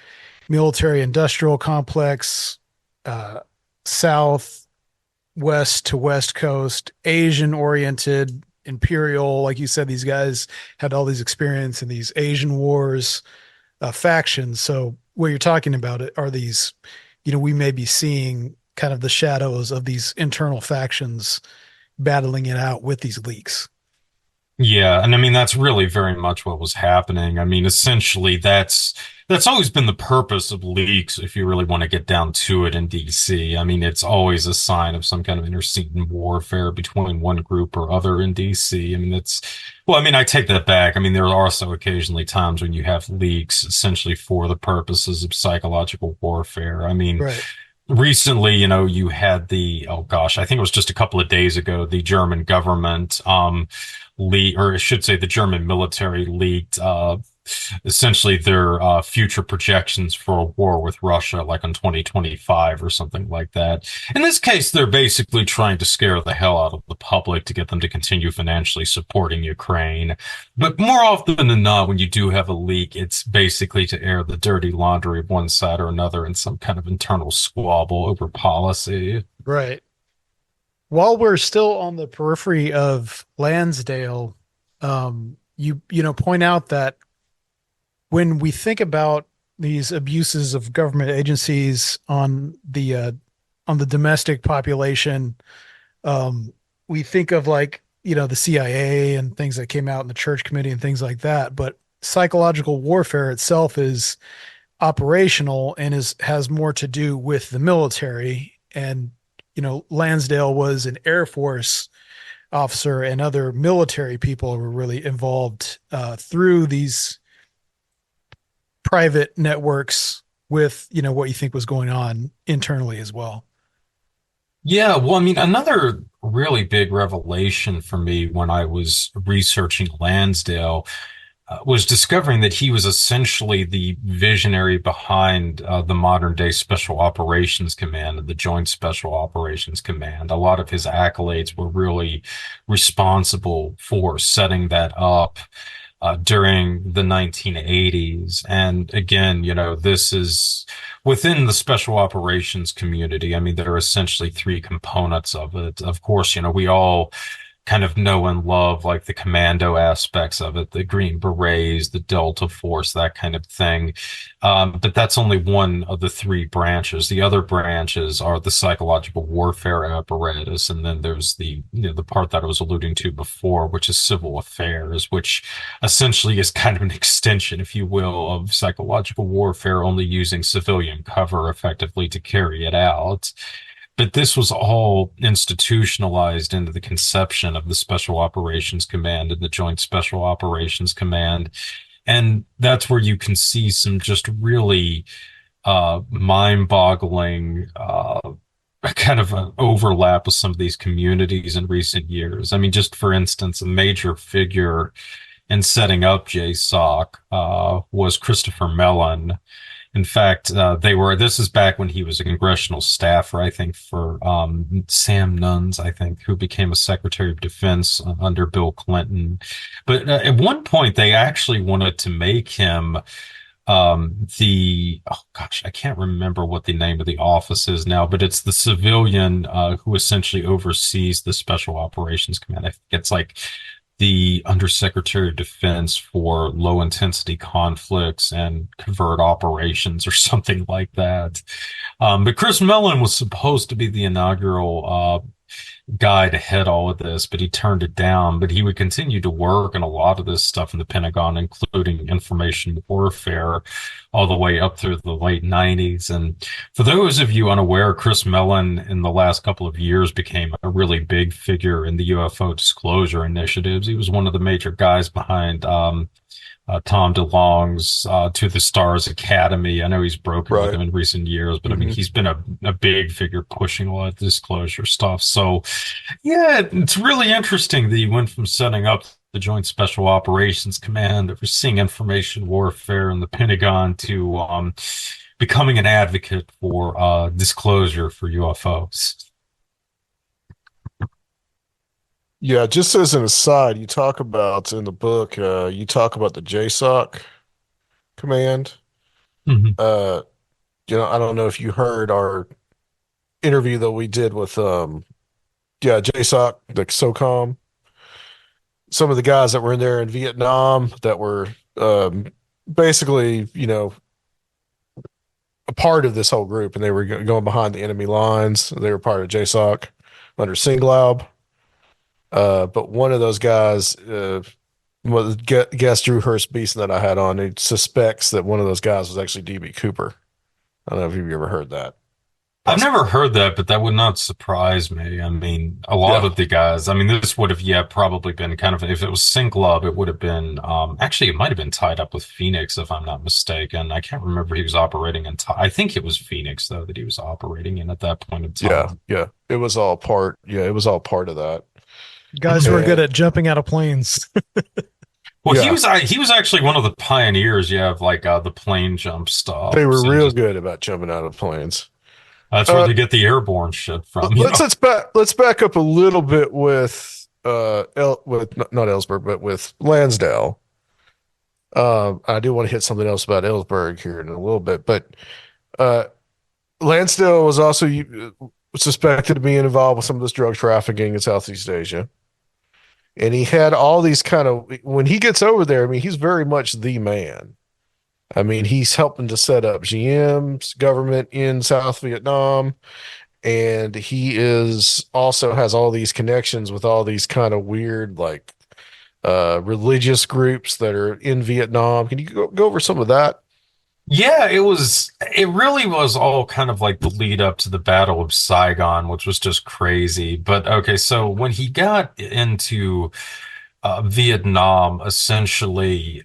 military industrial complex, south, west to west coast, Asian oriented, imperial. Like you said, these guys had all these experience in these Asian wars, factions. So what you're talking about are these, we may be seeing kind of the shadows of these internal factions battling it out with these leaks. Yeah, and I mean that's really very much what was happening. I mean, essentially that's always been the purpose of leaks, if you really want to get down to it in DC. I mean, it's always a sign of some kind of intercedent warfare between one group or other in DC. I mean, I take that back. I mean, there are also occasionally times when you have leaks essentially for the purposes of psychological warfare. I mean, right. Recently, you had I think it was just a couple of days ago, the German government, or I should say the German military leaked, essentially their future projections for a war with Russia, like in 2025 or something like that. In this case, they're basically trying to scare the hell out of the public to get them to continue financially supporting Ukraine. But more often than not, when you do have a leak, it's basically to air the dirty laundry of one side or another in some kind of internal squabble over policy. Right. While we're still on the periphery of Lansdale, you point out that when we think about these abuses of government agencies on the domestic population, we think of like, the CIA and things that came out in the Church Committee and things like that. But psychological warfare itself is operational and has more to do with the military. And, Lansdale was an Air Force officer, and other military people were really involved through these private networks with, what you think was going on internally as well. Yeah, well, I mean, another really big revelation for me when I was researching Lansdale was discovering that he was essentially the visionary behind the modern day Special Operations Command and the Joint Special Operations Command. A lot of his accolades were really responsible for setting that up during the 1980s. And again, this is within the special operations community. I mean, there are essentially three components of it. Of course, we all kind of know and love, like the commando aspects of it, the Green Berets, the Delta Force, that kind of thing. But that's only one of the three branches. The other branches are the psychological warfare apparatus, and then there's the part that I was alluding to before, which is civil affairs, which essentially is kind of an extension, if you will, of psychological warfare, only using civilian cover effectively to carry it out. But this was all institutionalized into the conception of the Special Operations Command and the Joint Special Operations Command. And that's where you can see some just really mind-boggling kind of an overlap with some of these communities in recent years. I mean, just for instance, a major figure in setting up JSOC was Christopher Mellon. In fact, this is back when he was a congressional staffer, I think, for Sam Nuns, I think, who became a Secretary of Defense under Bill Clinton. But at one point, they actually wanted to make him oh gosh, I can't remember what the name of the office is now, but it's the civilian who essentially oversees the Special Operations Command. I think it's like the Undersecretary of Defense for low intensity conflicts and covert operations or something like that. But Chris Mellon was supposed to be the inaugural guy to head all of this, but he turned it down. But he would continue to work on a lot of this stuff in the Pentagon, including information warfare, all the way up through the late 90s. And for those of you unaware, Chris Mellon in the last couple of years became a really big figure in the UFO disclosure initiatives. He was one of the major guys behind Tom DeLonge's To the Stars Academy. I know he's broken with him in recent years, but I mean, he's been a big figure pushing a lot of disclosure stuff. So, yeah, it's really interesting that he went from setting up the Joint Special Operations Command, overseeing information warfare in the Pentagon, to becoming an advocate for disclosure for UFOs. Yeah, just as an aside, you talk about in the book, you talk about the JSOC command. Mm-hmm. I don't know if you heard our interview that we did with JSOC, the SOCOM. Some of the guys that were in there in Vietnam that were basically, a part of this whole group, and they were going behind the enemy lines. They were part of JSOC under Singlaub. But one of those guys, guest Drew Hurst Beeson that I had on, he suspects that one of those guys was actually DB Cooper. I don't know if you've ever heard that. I've never heard that, but that would not surprise me. I mean, a lot of the guys, I mean, this would have, probably been kind of, if it was Singlaub, it would have been, actually, it might have been tied up with Phoenix, if I'm not mistaken. I can't remember he was operating in, I think it was Phoenix, though, that he was operating in at that point in time. Yeah. It was all part of that. Guys who are good at jumping out of planes. Well, he was actually one of the pioneers, of like the plane jump stuff. They were real good about jumping out of planes. That's where they get the airborne shit from. Let's back up a little bit with not Ellsberg, but with Lansdale. I do want to hit something else about Ellsberg here in a little bit, but Lansdale was also suspected of being involved with some of this drug trafficking in Southeast Asia. And he had all these when he gets over there, I mean, he's very much the man. I mean, he's helping to set up GM's government in South Vietnam. And he also has all these connections with all these kind of weird, like, religious groups that are in Vietnam. Can you go over some of that? Yeah, it really was all kind of like the lead up to the Battle of Saigon, which was just crazy. But okay, so when he got into Vietnam, essentially,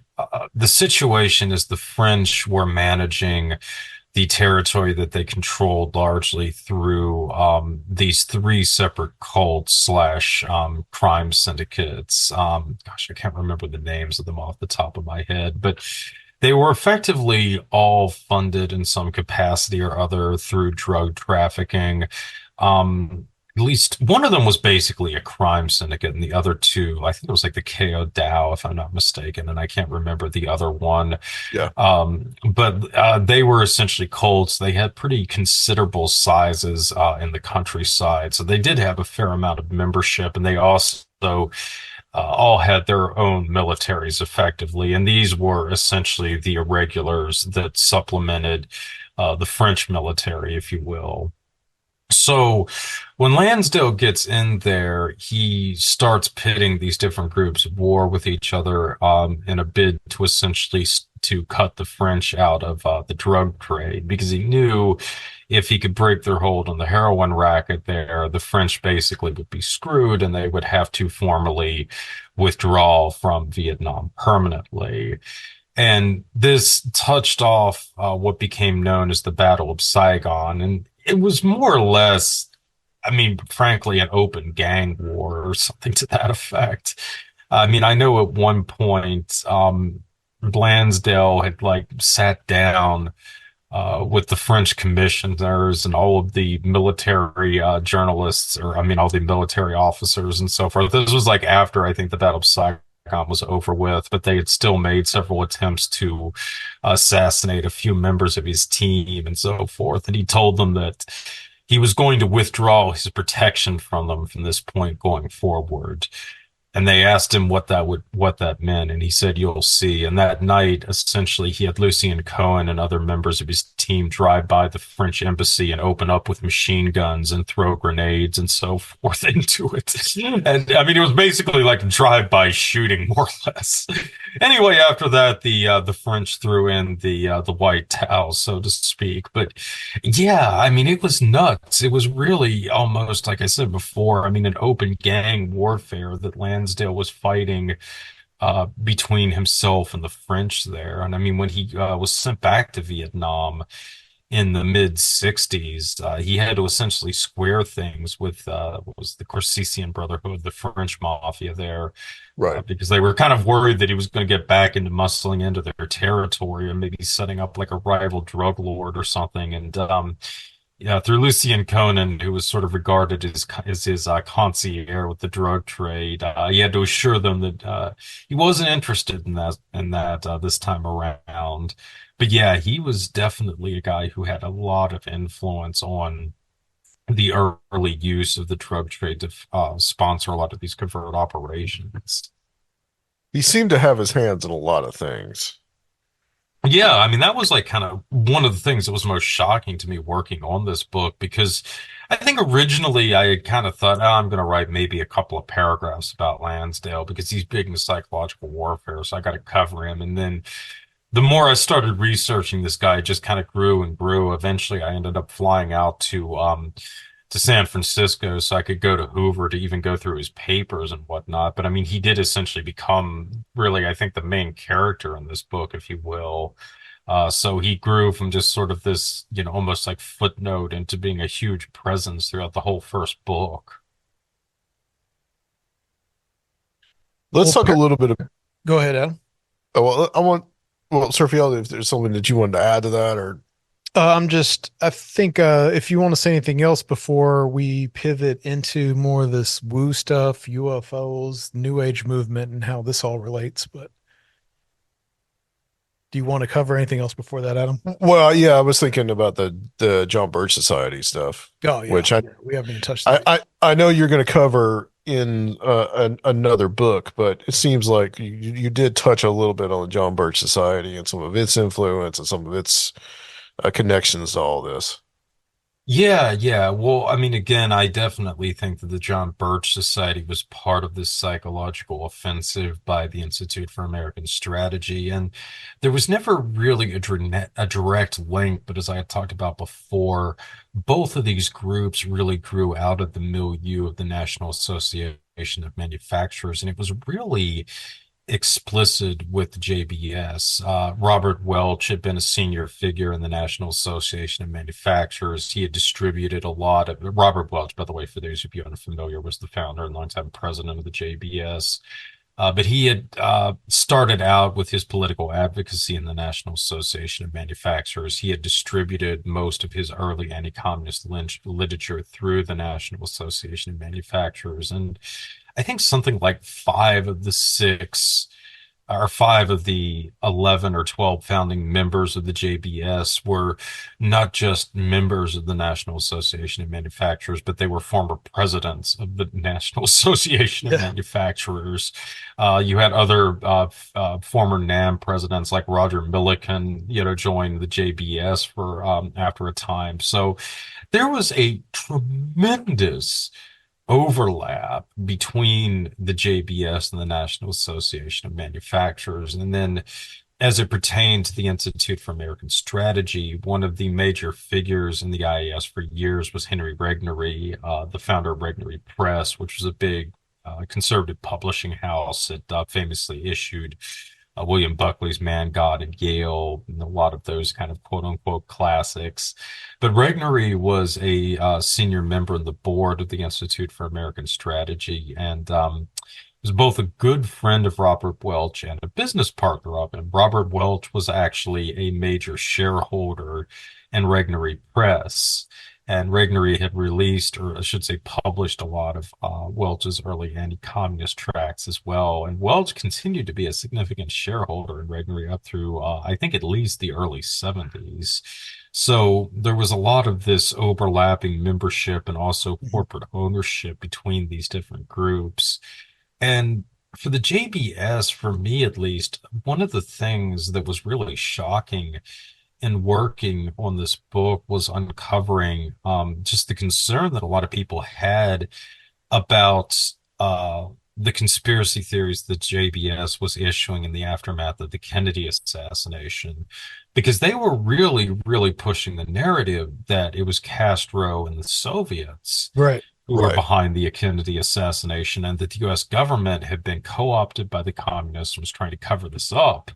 the situation is the French were managing the territory that they controlled largely through these three separate cults slash crime syndicates. Gosh, I can't remember the names of them off the top of my head, but they were effectively all funded in some capacity or other through drug trafficking. At least one of them was basically a crime syndicate, and the other two, I think it was like the KO Dow, if I'm not mistaken, and I can't remember the other one. Yeah. But they were essentially cults. They had pretty considerable sizes in the countryside, so they did have a fair amount of membership, and they also also all had their own militaries effectively, and these were essentially the irregulars that supplemented the French military, if you will. So when Lansdale gets in there, he starts pitting these different groups at war with each other in a bid to essentially to cut the French out of the drug trade because he knew if he could break their hold on the heroin racket there, the French basically would be screwed and they would have to formally withdraw from Vietnam permanently. And this touched off what became known as the Battle of Saigon. And it was more or less, I mean, frankly, an open gang war or something to that effect. I mean, I know at one point, Blansdale had like sat down with the French commissioners and all of the military journalists, or I mean, all the military officers and so forth. This was like after I think the Battle of Saigon was over with, but they had still made several attempts to assassinate a few members of his team and so forth. And he told them that he was going to withdraw his protection from them from this point going forward. And they asked him what that meant, and he said, "You'll see." And that night, essentially, he had Lucien Cohen and other members of his team drive by the French embassy and open up with machine guns and throw grenades and so forth into it. And I mean, it was basically like drive-by shooting, more or less. Anyway, after that, the French threw in the white towel, so to speak. But yeah, I mean, it was nuts. It was really almost, like I said before, I mean, an open gang warfare that Lansdale was fighting between himself and the French there. And I mean, when he was sent back to Vietnam in the mid 60s, he had to essentially square things with what was the Corsician Brotherhood, the French mafia there, Right. because they were kind of worried that he was going to get back into muscling into their territory and maybe setting up like a rival drug lord or something. And yeah, through Lucien Conan, who was sort of regarded as his concierge with the drug trade, he had to assure them that he wasn't interested in that this time around. But yeah, he was definitely a guy who had a lot of influence on the early use of the drug trade to sponsor a lot of these covert operations. He seemed to have his hands in a lot of things. Yeah, I mean, that was like kind of one of the things that was most shocking to me working on this book because I think originally I had kind of thought, oh, I'm going to write maybe a couple of paragraphs about Lansdale because he's big into psychological warfare, so I got to cover him. And then the more I started researching this guy, it just kind of grew and grew. Eventually, I ended up flying out to San Francisco so I could go to Hoover to even go through his papers and whatnot. But I mean, he did essentially become really, I think, the main character in this book, if you will. So he grew from just sort of this, you know, almost like footnote into being a huge presence throughout the whole first book. Let's Well, talk a little bit. go ahead, Adam. Well, I want. Well, Sophia, if there's something that you wanted to add to that, or I think if you want to say anything else before we pivot into more of this woo stuff, UFOs, New Age movement, and how this all relates, but do you want to cover anything else before that, Adam? well, yeah, I was thinking about the John Birch Society stuff, Oh, yeah. which We haven't even touched I that. I know you're going to cover in another book, but it seems like you did touch a little bit on the John Birch Society and some of its influence and some of its connections to all this. Yeah, yeah. Well, I mean, again, I definitely think that the John Birch Society was part of this psychological offensive by the Institute for American Strategy. And there was never really a direct link, but as I had talked about before, both of these groups really grew out of the milieu of the National Association of Manufacturers. And it was really explicit with JBS. Robert Welch had been a senior figure in the National Association of Manufacturers. He had distributed a lot of Robert Welch, by the way, for those of you unfamiliar, was the founder and longtime president of the JBS. But he had started out with his political advocacy in the National Association of Manufacturers. He had distributed most of his early anti-communist literature through the National Association of Manufacturers. And I think something like five of the six or five of the 11 or 12 founding members of the JBS were not just members of the National Association of Manufacturers, but they were former presidents of the National Association of Yeah. Manufacturers. You had other former NAM presidents like Roger Millikan, join the JBS for after a time. So there was a tremendous overlap between the JBS and the National Association of Manufacturers. And then as it pertained to the Institute for American Strategy, one of the major figures in the IAS for years was Henry Regnery, the founder of Regnery Press, which was a big conservative publishing house that famously issued William Buckley's Man, God, and Yale, and a lot of those kind of quote unquote classics. But Regnery was a senior member of the board of the Institute for American Strategy and was both a good friend of Robert Welch and a business partner of him. Robert Welch was actually a major shareholder in Regnery Press. And Regnery had released, or I should say, published a lot of Welch's early anti-communist tracts as well. And Welch continued to be a significant shareholder in Regnery up through, I think, at least the early 70s. So there was a lot of this overlapping membership and also corporate ownership between these different groups. And for the JBS, for me at least, one of the things that was really shocking in working on this book was uncovering just the concern that a lot of people had about the conspiracy theories that JBS was issuing in the aftermath of the Kennedy assassination, because they were really, really pushing the narrative that it was Castro and the Soviets Right. who were Right. behind the Kennedy assassination and that the US government had been co-opted by the communists and was trying to cover this up.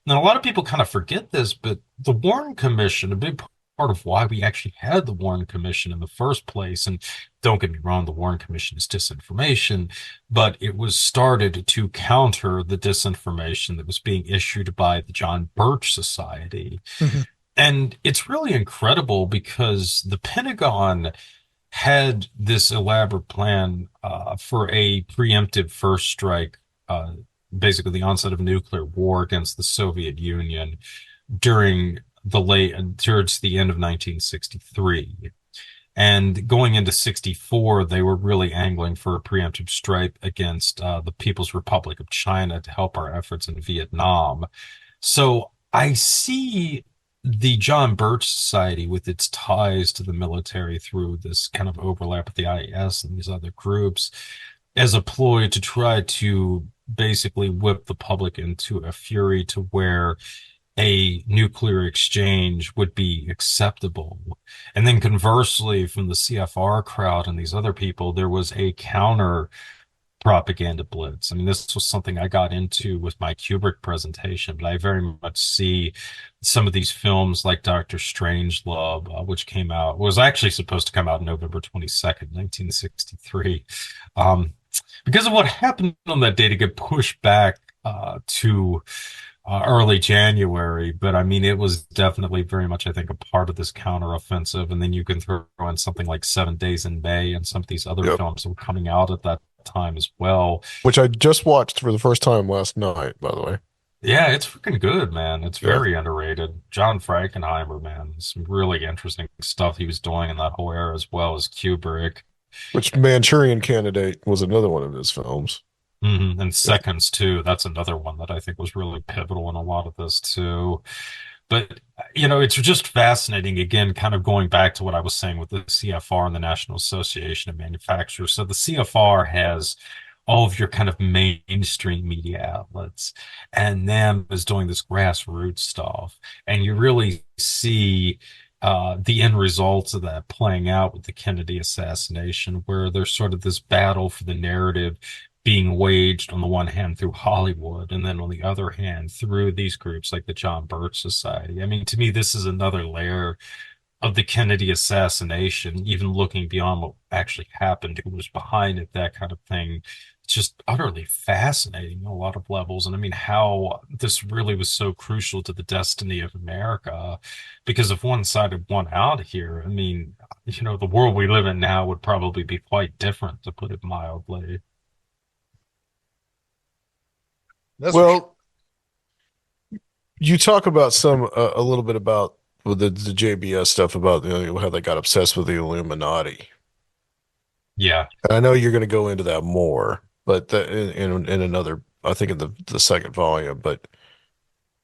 And a lot of people kind of forget this, but the Warren Commission, a big part of why we actually had the Warren Commission in the first place, and don't get me wrong, the Warren Commission is disinformation, but it was started to counter the disinformation that was being issued by the John Birch Society. Mhm. And it's really incredible because the Pentagon had this elaborate plan for a preemptive first strike, basically the onset of nuclear war against the Soviet Union during towards the end of 1963. And going into 64, they were really angling for a preemptive strike against the People's Republic of China to help our efforts in Vietnam. So I see the John Birch Society with its ties to the military through this kind of overlap with the IAS and these other groups as a ploy to try to basically whip the public into a fury to where a nuclear exchange would be acceptable. And then conversely, from the CFR crowd and these other people, there was a counter propaganda blitz. I mean, this was something I got into with my Kubrick presentation, but I very much see some of these films like Doctor Strangelove, which came out, was actually supposed to come out November 22nd, 1963. Um, because of what happened on that day to get pushed back to early January. But I mean, it was definitely very much, I think, a part of this counteroffensive. And then you can throw in something like 7 Days in May and some of these other Yep. films that were coming out at that time as well. Which I just watched for the first time last night, by the way. Yeah, it's freaking good, man. It's Yeah. very underrated. John Frankenheimer, man, some really interesting stuff he was doing in that whole era, as well as Kubrick. Which Manchurian Candidate was another one of his films. And Yeah. Seconds too. That's another one that I think was really pivotal in a lot of this too. But it's just fascinating. Again, kind of going back to what I was saying with the CFR and the National Association of Manufacturers. So the CFR has all of your kind of mainstream media outlets, and NAM is doing this grassroots stuff, and you really see the end results of that playing out with the Kennedy assassination, where there's sort of this battle for the narrative being waged on the one hand through Hollywood, and then on the other hand through these groups like the John Birch Society. I mean, to me, this is another layer of the Kennedy assassination, even looking beyond what actually happened, who was behind it, that kind of thing. It's just utterly fascinating on a lot of levels. And I mean, how this really was so crucial to the destiny of America, because if one side had won out here, I mean, the world we live in now would probably be quite different, to put it mildly. That's for sure. Well, you talk about some a little bit about with the JBS stuff about how they got obsessed with the Illuminati. Yeah. And I know you're going to go into that more, but in another, I think in the second volume. But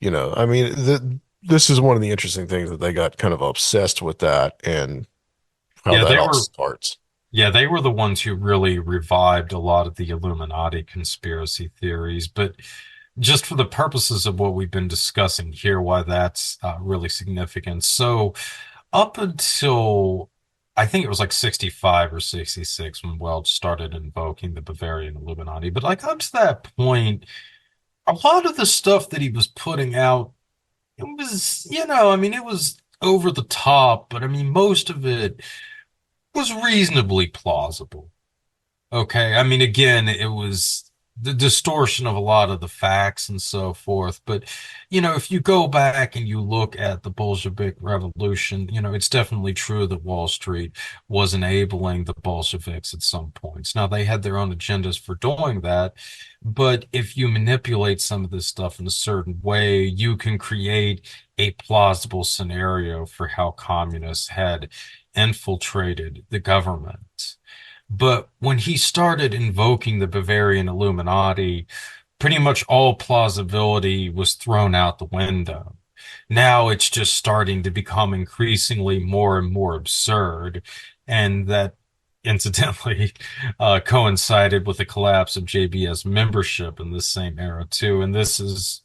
I mean, this is one of the interesting things that they got kind of obsessed with that and how Yeah, that they all were starts. yeah, they were the ones who really revived a lot of the Illuminati conspiracy theories. But just for the purposes of what we've been discussing here, why that's really significant. So, up until I think it was like 65 or 66 when Welch started invoking the Bavarian Illuminati. But like up to that point, a lot of the stuff that he was putting out, it was, I mean, it was over the top, but I mean, most of it was reasonably plausible. Okay. I mean, again, it was the distortion of a lot of the facts and so forth. But, if you go back and you look at the Bolshevik Revolution, it's definitely true that Wall Street was enabling the Bolsheviks at some points. Now, they had their own agendas for doing that. But if you manipulate some of this stuff in a certain way, you can create a plausible scenario for how communists had infiltrated the government. But when he started invoking the Bavarian Illuminati, pretty much all plausibility was thrown out the window. Now it's just starting to become increasingly more and more absurd. And that incidentally coincided with the collapse of JBS membership in this same era, too. And this is,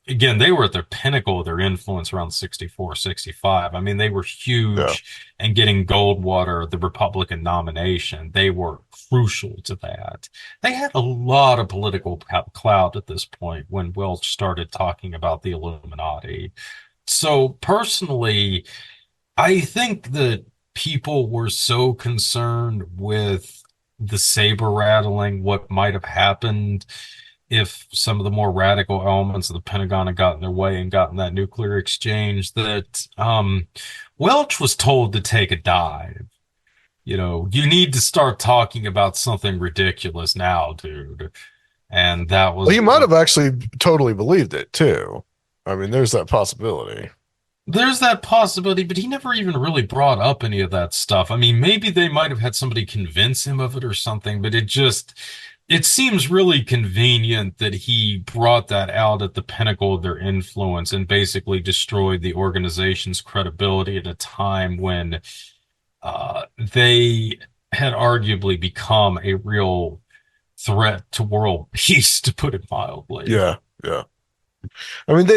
again, they were at their pinnacle of their influence around 64, 65. I mean, they were Yeah. huge and getting Goldwater the Republican nomination. They were crucial to that. They had a lot of political clout at this point when Welch started talking about the Illuminati. So personally, I think that people were so concerned with the saber rattling, what might have happened if some of the more radical elements of the Pentagon had gotten their way and gotten that nuclear exchange, that Welch was told to take a dive. You need to start talking about something ridiculous now, dude. And that Well, was you might have actually totally believed it too. I mean, there's that possibility. there's that possibility, but he never even really brought up any of that stuff. I mean, maybe they might have had somebody convince him of it or something, but it seems really convenient that he brought that out at the pinnacle of their influence and basically destroyed the organization's credibility at a time when they had arguably become a real threat to world peace, to put it mildly. Yeah, yeah. I mean,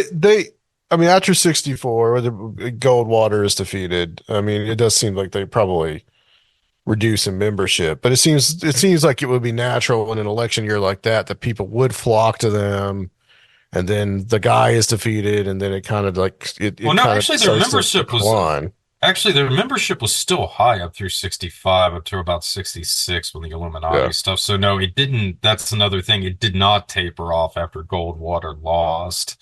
I mean, after 64, where the Goldwater is defeated, I mean, it does seem like they probably reduce in membership, but it seems like it would be natural in an election year like that people would flock to them, and then the guy is defeated, and then it kind of like Well, it no, kind of actually, starts to decline. their membership was still high up through 65, up to about 66 when the Illuminati Yeah, stuff. So no, it didn't. That's another thing. It did not taper off after Goldwater lost.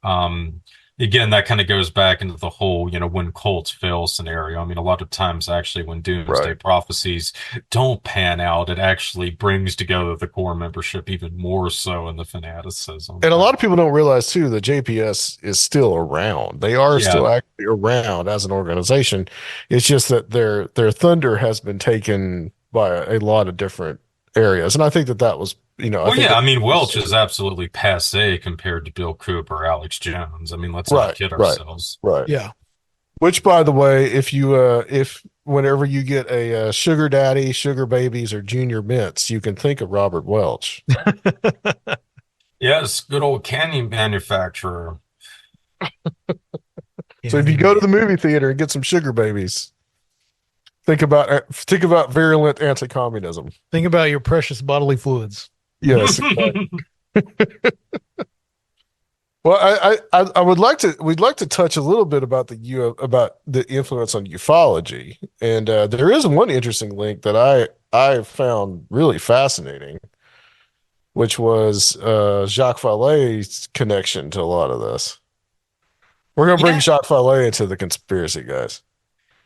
Um, Again, that kind of goes back into the whole, when cults fail scenario. I mean, a lot of times actually when doomsday right. prophecies don't pan out, it actually brings together the core membership even more so in the fanaticism. And a lot of people don't realize too that JPS is still around. They are Yeah. still actually around as an organization. It's just that their thunder has been taken by a lot of different areas. And I think that was, I Well, think yeah, that I mean, Welch was, is absolutely passé compared to Bill Cooper, Alex Jones. I mean, let's not right, kid right, ourselves. right. Yeah. Which, by the way, if whenever you get a sugar daddy, sugar babies, or junior mints, you can think of Robert Welch. Yes, good old candy manufacturer. So if you go to the movie theater and get some sugar babies, think about virulent anti-communism. Think about your precious bodily fluids. Yes. Well, I would like to we'd like to touch a little bit about about the influence on ufology, and there is one interesting link that I found really fascinating, which was Jacques Vallée's connection to a lot of this. We're gonna bring Yeah, Jacques Vallée into the conspiracy, guys.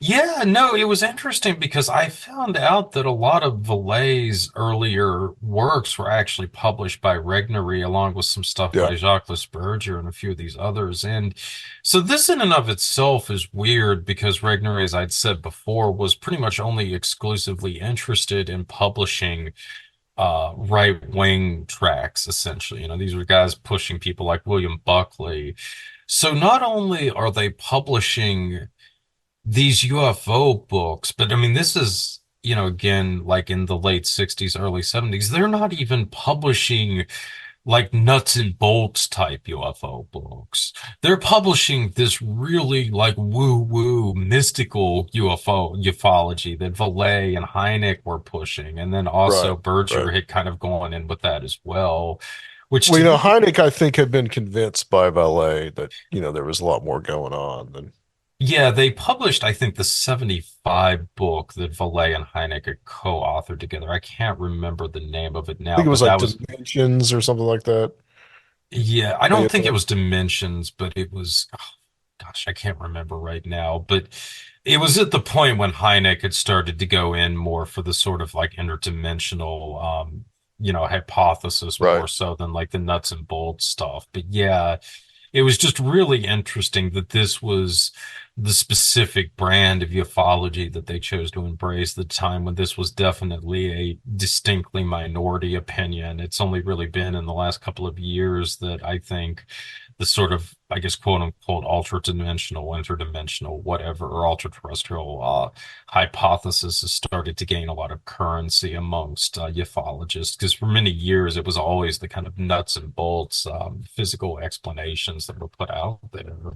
Yeah, no, it was interesting because I found out that a lot of Vallet's earlier works were actually published by Regnery, along with some stuff Yeah, by Jacques Lesperger and a few of these others. And so this in and of itself is weird because Regnery, as I'd said before, was pretty much only exclusively interested in publishing right-wing tracks, essentially. These were guys pushing people like William Buckley. So not only are they publishing these UFO books, but I mean, this is, again, like in the late 60s, early 70s, they're not even publishing like nuts and bolts type UFO books. They're publishing this really like woo-woo mystical UFO ufology that Vallée and Hynek were pushing. And then right, also right. Berger had kind of gone in with that as well, which Well, to me, Hynek, I think, had been convinced by Valet that, there was a lot more going on than yeah, they published, I think, the 75 book that Vallée and Hynek had co-authored together. I can't remember the name of it I now, think it but was like that was, Dimensions or something like that. yeah, I They don't had think it done. was Dimensions, but it was, oh, gosh, I can't remember right now. But it was at the point when Hynek had started to go in more for the sort of like interdimensional, hypothesis Right. more so than like the nuts and bolts stuff. But yeah, it was just really interesting that this was the specific brand of ufology that they chose to embrace at the time when this was definitely a distinctly minority opinion. It's only really been in the last couple of years that I think the sort of, I guess, quote unquote, ultra dimensional, interdimensional, whatever, or ultra terrestrial hypothesis has started to gain a lot of currency amongst ufologists. Because for many years, it was always the kind of nuts and bolts physical explanations that were put out there.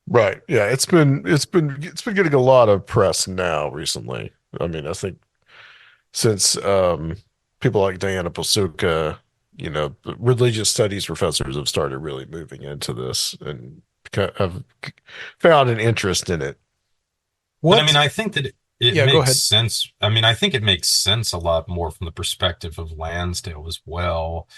Right. Yeah, it's been getting a lot of press now recently. I mean, I think since people like Diana Pasuka, religious studies professors have started really moving into this and have found an interest in it. But I mean, What? I think that it Yeah, go makes ahead. sense. I mean, I think it makes sense a lot more from the perspective of Lansdale as well,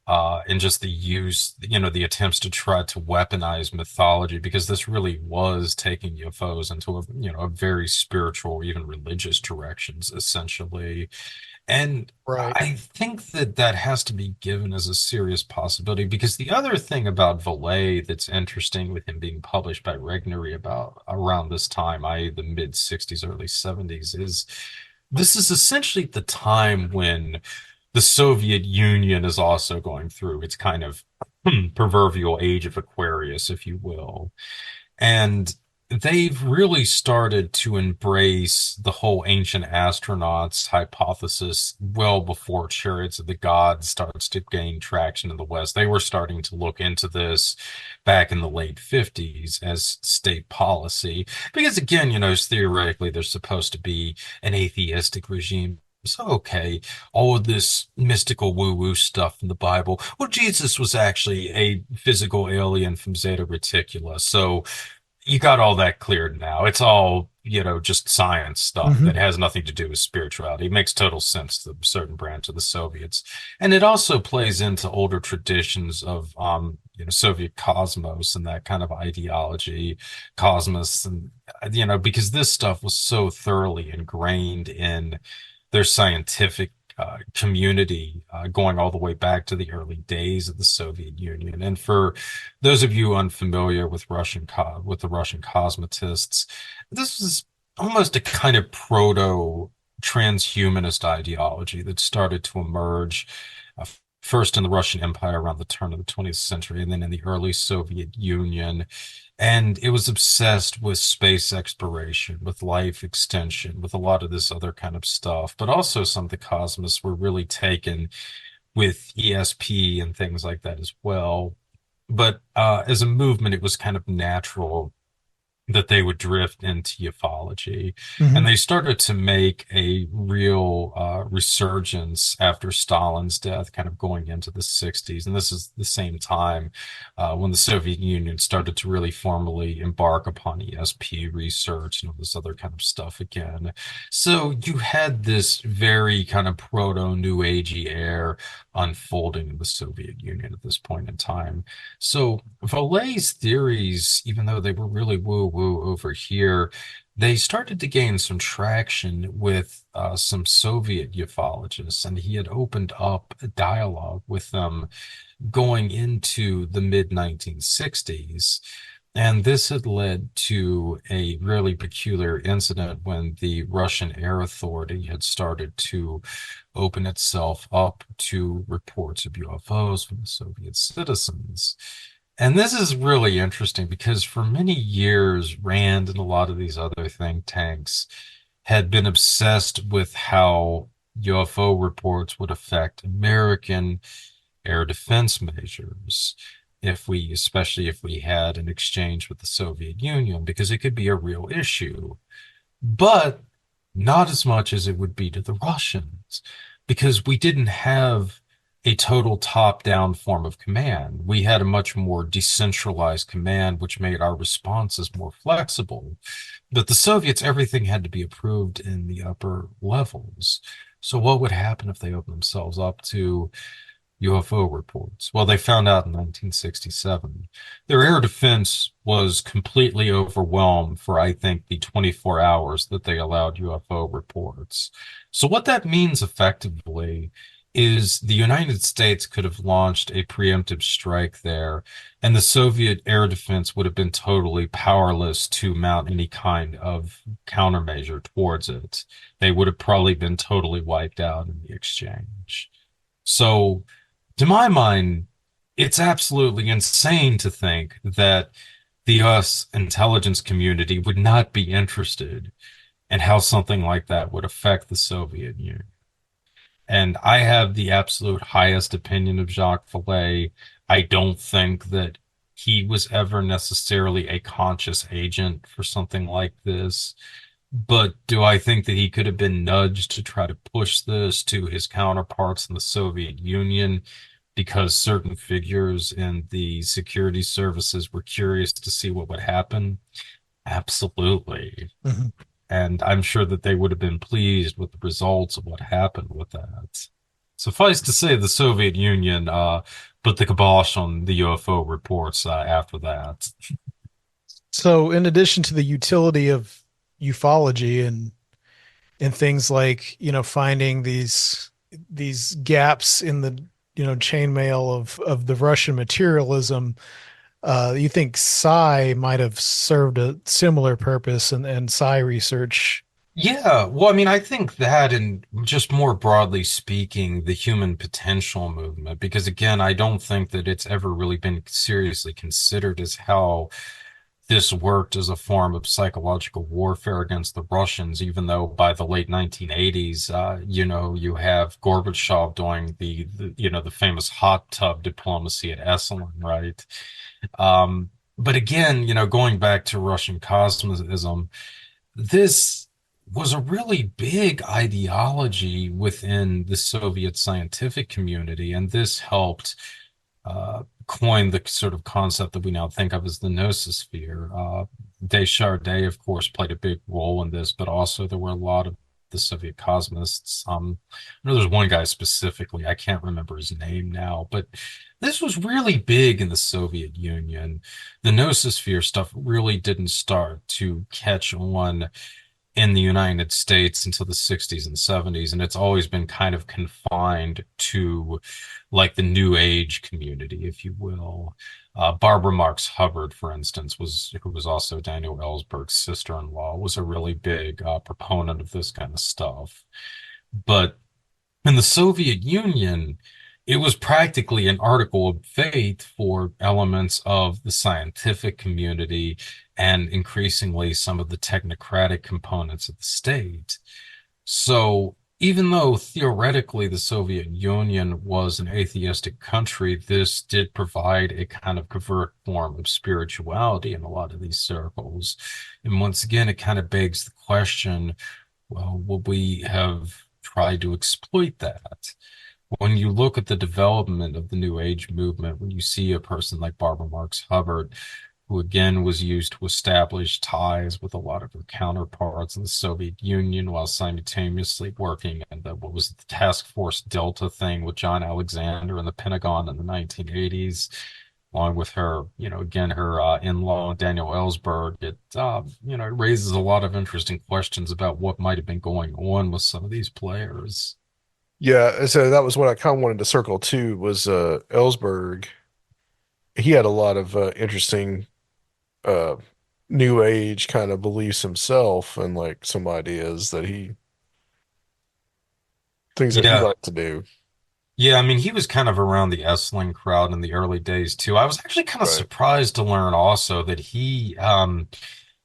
and just the use, the attempts to try to weaponize mythology, because this really was taking UFOs into a very spiritual, even religious directions, essentially. And Right. I think that that has to be given as a serious possibility because the other thing about Valet that's interesting with him being published by Regnery about around this time, i.e., the mid 60s, early 70s, is this is essentially the time when the Soviet Union is also going through its kind of proverbial age of Aquarius, if you will. And they've really started to embrace the whole ancient astronauts hypothesis well before Chariots of the Gods starts to gain traction in the West. They were starting to look into this back in the late 50s as state policy. Because again, theoretically, there's supposed to be an atheistic regime. So, okay, all of this mystical woo-woo stuff in the Bible. Well, Jesus was actually a physical alien from Zeta Reticula. So you got all that cleared now. It's all, just science stuff that Hmm. has nothing to do with spirituality. It makes total sense to a certain branch of the Soviets. And it also plays into older traditions of, Soviet cosmos and that kind of ideology, cosmos. And, because this stuff was so thoroughly ingrained in their scientific community going all the way back to the early days of the Soviet Union. And for those of you unfamiliar with with the Russian cosmetists, this was almost a kind of proto transhumanist ideology that started to emerge first in the Russian Empire around the turn of the 20th century, and then in the early Soviet Union. And it was obsessed with space exploration, with life extension, with a lot of this other kind of stuff. But also, some of the cosmos were really taken with ESP and things like that as well. But as a movement, it was kind of natural that they would drift into ufology. And Hmm. they started to make a real resurgence after Stalin's death, kind of going into the 60s. And this is the same time when the Soviet Union started to really formally embark upon ESP research and all this other kind of stuff again. So you had this very kind of proto New Agey air unfolding in the Soviet Union at this point in time. So Vallet's theories, even though they were really woo-woo, woo over here, they started to gain some traction with some Soviet ufologists, and he had opened up a dialogue with them going into the mid 1960s. And this had led to a really peculiar incident when the Russian Air Authority had started to open itself up to reports of UFOs from Soviet citizens. And this is really interesting because for many years, Rand and a lot of these other think tanks had been obsessed with how UFO reports would affect American air defense measures especially if we had an exchange with the Soviet Union, because it could be a real issue, but not as much as it would be to the Russians, because we didn't have a total top-down form of command. We had a much more decentralized command, which made our responses more flexible. But the Soviets, everything had to be approved in the upper levels. So what would happen if they opened themselves up to UFO reports? Well, they found out in 1967. Their air defense was completely overwhelmed for, I think, the 24 hours that they allowed UFO reports. So what that means effectively is the United States could have launched a preemptive strike there, and the Soviet air defense would have been totally powerless to mount any kind of countermeasure towards it. They would have probably been totally wiped out in the exchange. So, to my mind, it's absolutely insane to think that the US intelligence community would not be interested in how something like that would affect the Soviet Union. And I have the absolute highest opinion of Jacques Vallée. I don't think that he was ever necessarily a conscious agent for something like this. But do I think that he could have been nudged to try to push this to his counterparts in the Soviet Union because certain figures in the security services were curious to see what would happen? Absolutely. Mm-hmm. And I'm sure that they would have been pleased with the results of what happened with that. Suffice to say, the Soviet Union put the kibosh on the UFO reports after that. So, in addition to the utility of ufology and things like, finding these gaps in the, chainmail of the Russian materialism, you think psi might have served a similar purpose, and psi research? Yeah, well, I mean, I think that, and just more broadly speaking, the human potential movement, because again, I don't think that it's ever really been seriously considered as how this worked as a form of psychological warfare against the Russians, even though by the late 1980s, you have Gorbachev doing the famous hot tub diplomacy at Esalen, right? But again, going back to Russian cosmosism, this was a really big ideology within the Soviet scientific community, and this helped coin the sort of concept that we now think of as the noosphere. Deschardes, of course, played a big role in this, but also there were a lot of the Soviet cosmonists. I know there's one guy specifically, I can't remember his name now, but this was really big in the Soviet Union. The noosphere stuff really didn't start to catch on in the United States until the 60s and 70s, and it's always been kind of confined to like the New Age community, if you will. Barbara Marx Hubbard, for instance, who was also Daniel Ellsberg's sister-in-law, was a really big proponent of this kind of stuff. But in the Soviet Union, it was practically an article of faith for elements of the scientific community and increasingly some of the technocratic components of the state. So even though theoretically the Soviet Union was an atheistic country, this did provide a kind of covert form of spirituality in a lot of these circles. And once again, it kind of begs the question, well, would we have tried to exploit that? When you look at the development of the New Age movement, when you see a person like Barbara Marx Hubbard, who again was used to establish ties with a lot of her counterparts in the Soviet Union while simultaneously working in what was the Task Force Delta thing with John Alexander in the Pentagon in the 1980s. along with her, again, her in-law, Daniel Ellsberg. It raises a lot of interesting questions about what might have been going on with some of these players. Yeah, so that was what I kind of wanted to circle too was Ellsberg. He had a lot of interesting uh new age kind of beliefs himself and like some ideas that he things that he Yeah. liked to do. Yeah, I mean, he was kind of around the Essling crowd in the early days too. I was actually kind of Right. surprised to learn also that he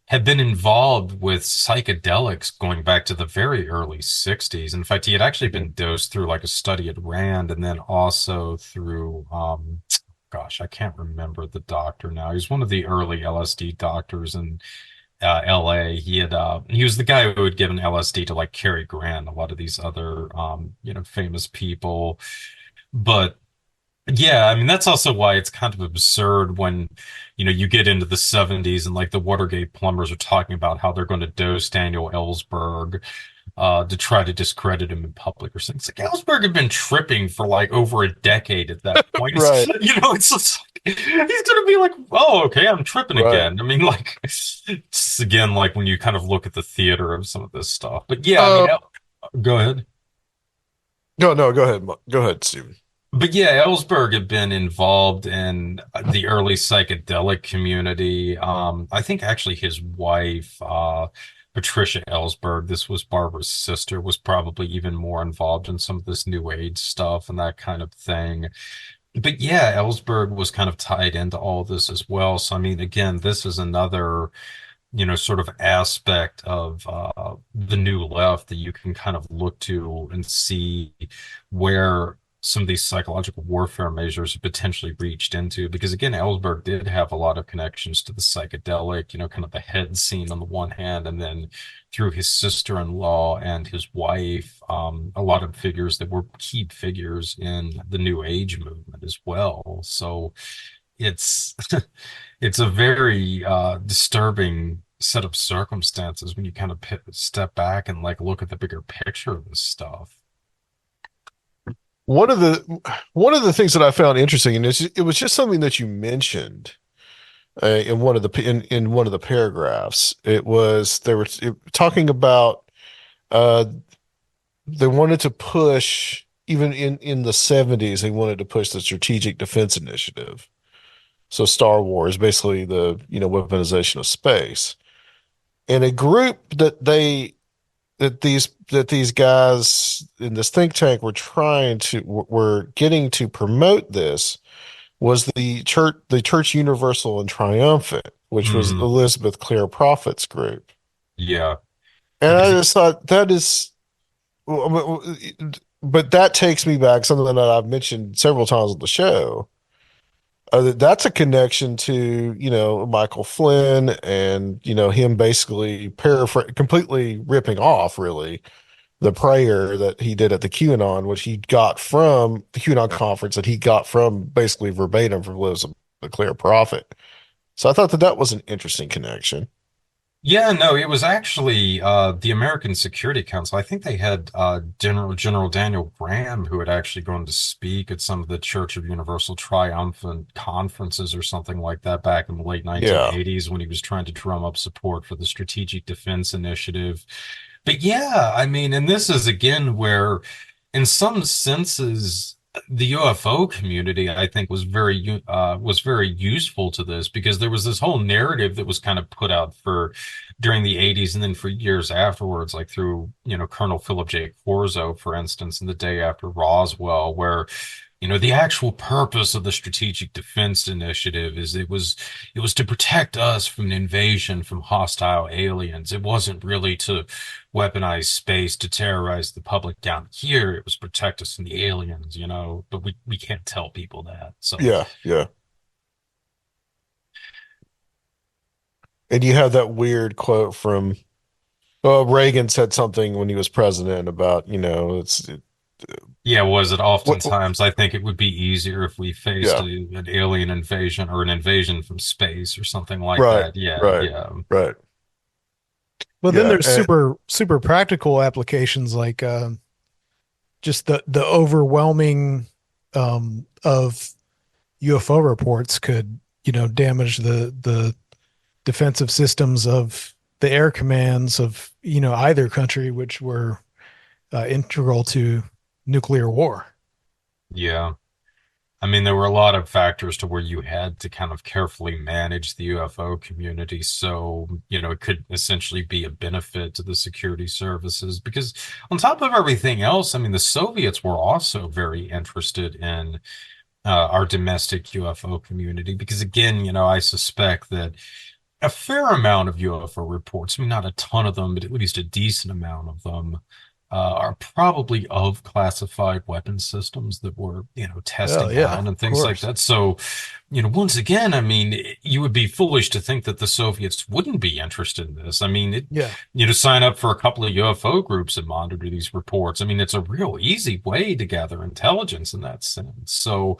had been involved with psychedelics going back to the very early 60s. In fact, he had actually Mhm. been dosed through like a study at Rand and then also through gosh, I can't remember the doctor now. He was one of the early LSD doctors in LA. He was the guy who had given LSD to like Cary Grant, a lot of these other famous people. But yeah, I mean, that's also why it's kind of absurd when, you get into the 70s and like the Watergate plumbers are talking about how they're going to dose Daniel Ellsberg to try to discredit him in public or something. It's like Ellsberg had been tripping for like over a decade at that point. Right. It's just like, he's going to be like, oh, okay, I'm tripping Right. again. I mean, like, it's again, like when you kind of look at the theater of some of this stuff. But yeah, I mean, Uh go ahead. no, go ahead. Go ahead, Steven. But yeah, Ellsberg had been involved in the early psychedelic community. I think actually his wife, Patricia Ellsberg, this was Barbara's sister, was probably even more involved in some of this new age stuff and that kind of thing. But yeah, Ellsberg was kind of tied into all this as well. So I mean, again, this is another sort of aspect of the new left that you can kind of look to and see where some of these psychological warfare measures potentially reached into. Because again, Ellsberg did have a lot of connections to the psychedelic, kind of the head scene on the one hand, and then through his sister-in-law and his wife, a lot of figures that were key figures in the New Age movement as well. So it's it's a very disturbing set of circumstances when you kind of step back and like look at the bigger picture of this stuff. One of the things that I found interesting, and it was just something that you mentioned in in one of the paragraphs. It was they were talking about uh, they wanted to push even in the 70s. They wanted to push the Strategic Defense Initiative. So Star Wars, basically the weaponization of space, and a group that these guys in this think tank were getting to promote this was the Church Universal and Triumphant, which was Mm, Elizabeth Clare Prophet's group. yeah, And I because just thought that is, but that takes me back something that I've mentioned several times on the show. That's a connection to, Michael Flynn and, him basically completely ripping off really the prayer that he did at the QAnon, which he got from the QAnon conference that he got from basically verbatim from Lives the Clear Prophet. So I thought that that was an interesting connection. yeah, no, it was actually the American Security Council. I think they had General Daniel Graham who had actually gone to speak at some of the Church of Universal Triumphant conferences or something like that back in the late Yeah. 1980s when he was trying to drum up support for the Strategic Defense Initiative. But yeah, I mean, and this is again where, in some senses, the UFO community, I think, was very useful to this because there was this whole narrative that was kind of put out for during the 80s and then for years afterwards, like through, Colonel Philip J. Corzo, for instance, in the day after Roswell, where the actual purpose of the Strategic Defense Initiative is it was to protect us from an invasion from hostile aliens. It wasn't really to weaponize space to terrorize the public down here. It was protect us from the aliens, but we can't tell people that. So Yeah. Yeah. And you have that weird quote from, well, Reagan said something when he was president about, yeah, was it what, oftentimes I think it would be easier if we faced yeah, an alien invasion or an invasion from space or something like right, that. Yeah, right, yeah. right. But then Yeah. there's super practical applications like just the overwhelming of UFO reports could, damage the defensive systems of the air commands of, either country, which were integral to nuclear war. Yeah. I mean, there were a lot of factors to where you had to kind of carefully manage the UFO community. So, it could essentially be a benefit to the security services because on top of everything else, I mean, the Soviets were also very interested in our domestic UFO community because, again, I suspect that a fair amount of UFO reports, I mean, not a ton of them, but at least a decent amount of them, are probably of classified weapon systems that were, Well, testing yeah, out and of things like course. that. So, once again, I mean, you would be foolish to think that the Soviets wouldn't be interested in this. I mean, Yeah. sign up for a couple of UFO groups and monitor these reports. I mean, it's a real easy way to gather intelligence in that sense. So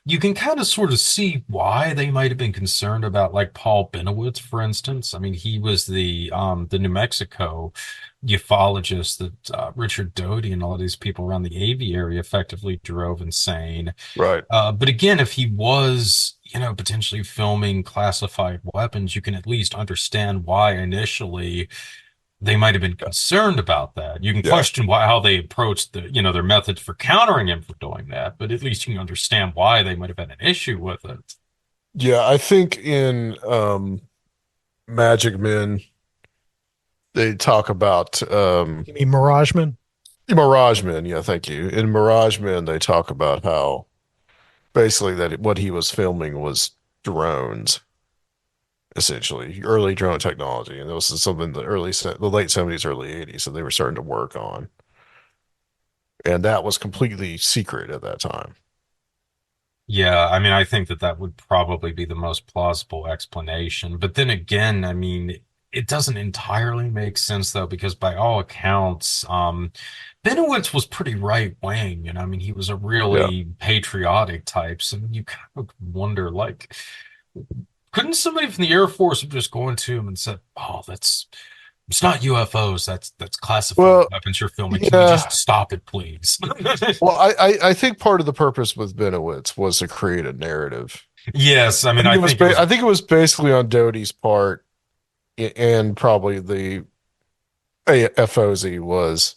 you can kind of sort of see why they might have been concerned about like Paul Benowitz, for instance. I mean, he was the New Mexico ufologist that Richard Doty and all of these people around the aviary effectively drove insane. Right. But again, if he was, potentially filming classified weapons, you can at least understand why initially they might have been Yeah. concerned about that. You can Yeah. question how they approached their methods for countering him for doing that, but at least you can understand why they might have had an issue with it. Yeah. I think in Magic Men, they talk about You mean Mirageman? Mirage Men. Yeah, thank you. In Mirage Men, they talk about how basically what he was filming was drones, essentially early drone technology, and this is something the late 70s, early 80s, that they were starting to work on, and that was completely secret at that time. Yeah, I mean, I think that that would probably be the most plausible explanation. But then again, I mean, it doesn't entirely make sense though, because by all accounts, Benowitz was pretty right wing, and I mean, he was a Yeah. really patriotic type. So you kind of wonder, like, couldn't somebody from the Air Force have just gone to him and said, "Oh, it's not UFOs, that's classified Well, weapons you're filming. Can you just yeah. stop it, please?" Well, I think part of the purpose with Benowitz was to create a narrative. Yes, I I mean, think I it was think it was. I think it was basically on Doty's part and probably the FOZ was,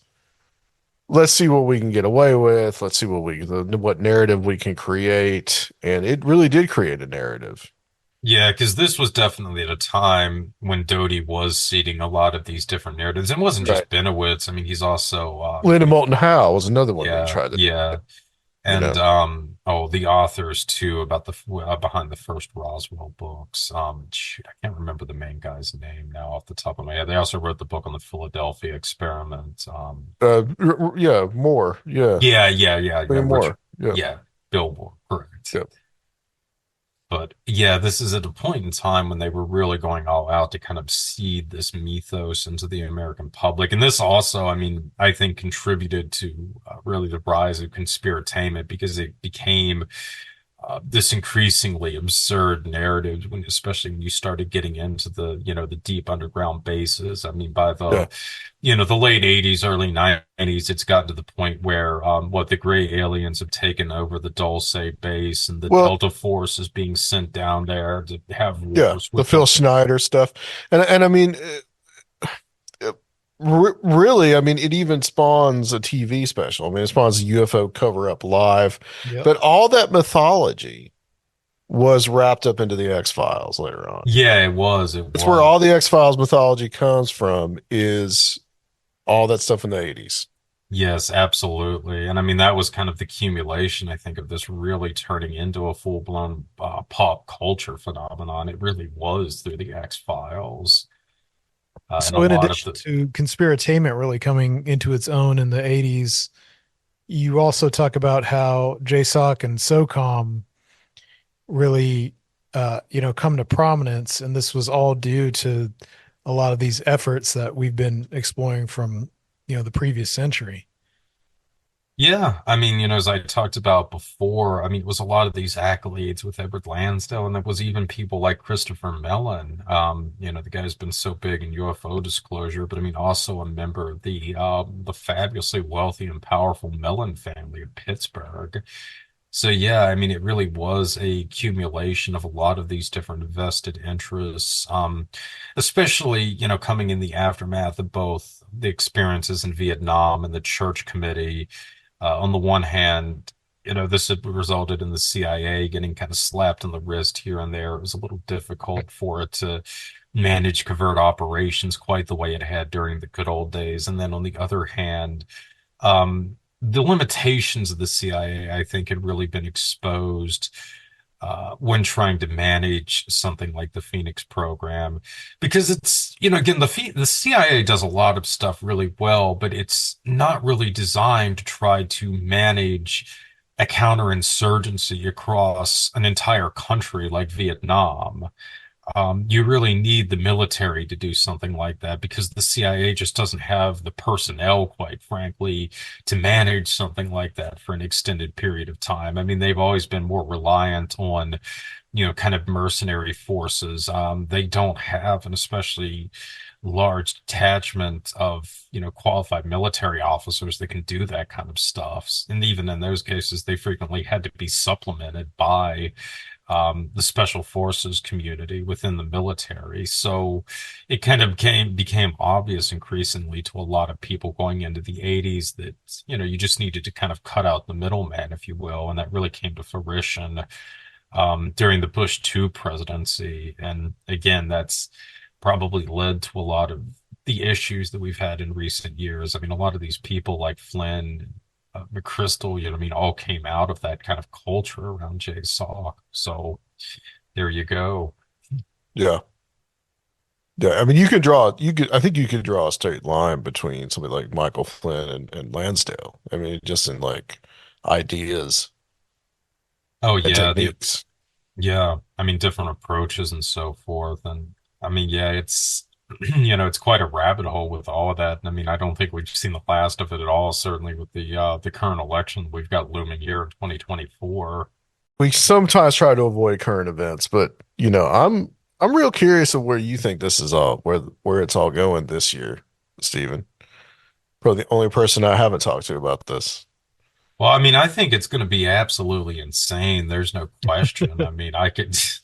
let's see what we can get away with. Let's see what narrative we can create. And it really did create a narrative. Yeah, because this was definitely at a time when Doty was seeding a lot of these different narratives. It wasn't Right. just Benowitz. I mean, he's also, Linda Moulton Howe was another one that he yeah, tried to, yeah, you and know. oh, the authors too about the behind the first Roswell books. Shoot, I can't remember the main guy's name now off the top of my head. They also wrote the book on the Philadelphia experiment. Yeah, more. Yeah. Yeah, Maybe Richard, more. Yeah. yeah, Billboard, correct. Yeah. But yeah, this is at a point in time when they were really going all out to kind of seed this mythos into the American public. And this also, I mean, I think contributed to really the rise of conspiritainment because it became this increasingly absurd narrative when, especially when you started getting into the deep underground bases. I mean, by Yeah. the late 80s, early 90s, it's gotten to the point where what the gray aliens have taken over the Dulce base and the Well, Delta Force is being sent down there to have yeah, wars the with Phil them. Snyder stuff. And I mean, really, I mean, it even spawns a TV special. I mean, it spawns a UFO cover up live, Yep. but all that mythology was wrapped up into the X-Files later on. Yeah, it was. It That's where was. all the X-Files mythology comes from, is all that stuff in the 80s. Yes, absolutely. And I mean, that was kind of the accumulation, I think, of this really turning into a full-blown pop culture phenomenon. It really was through the X-Files. And a So, in lot of addition the, to Conspiritainment really coming into its own in the 80s, you also talk about how JSOC and SOCOM really, come to prominence. And this was all due to a lot of these efforts that we've been exploring from, the previous century. yeah, I mean, as I talked about before, I mean, it was a lot of these accolades with Edward Lansdale, and there was even people like Christopher Mellon, the guy's been so big in UFO disclosure, but I mean, also a member of the fabulously wealthy and powerful Mellon family of Pittsburgh. So yeah, I mean, it really was a accumulation of a lot of these different vested interests, especially, coming in the aftermath of both the experiences in Vietnam and the Church Committee. On the one hand, this had resulted in the CIA getting kind of slapped on the wrist here and there. It was a little difficult for it to manage covert operations quite the way it had during the good old days. And then on the other hand, the limitations of the CIA, I think, had really been exposed when trying to manage something like the Phoenix program, because it's, again, the CIA does a lot of stuff really well, but it's not really designed to try to manage a counterinsurgency across an entire country like Vietnam. You really need the military to do something like that because the CIA just doesn't have the personnel, quite frankly, to manage something like that for an extended period of time. I mean, they've always been more reliant on, kind of mercenary forces. They don't have an especially large detachment of, qualified military officers that can do that kind of stuff. And even in those cases, they frequently had to be supplemented by the special forces community within the military. So it kind of became obvious increasingly to a lot of people going into the 80s that, you just needed to kind of cut out the middleman, if you will. And that really came to fruition during the Bush 2 presidency. And again, that's probably led to a lot of the issues that we've had in recent years. I mean, a lot of these people like Flynn, McChrystal, I mean, all came out of that kind of culture around JSOC. So there you go. Yeah. Yeah. I mean, I think you could draw a straight line between somebody like Michael Flynn and Lansdale. I mean, just in like ideas Oh and yeah, techniques. yeah. I mean, different approaches and so forth. And I mean, yeah, it's it's quite a rabbit hole with all of that. And I mean, I don't think we've seen the last of it at all, certainly with the current election we've got looming here in 2024. We sometimes try to avoid current events, but I'm real curious of where you think this is all where it's all going this year, Stephen. Probably the only person I haven't talked to about this. Well, I mean, I think it's going to be absolutely insane. There's no question. I mean, I could see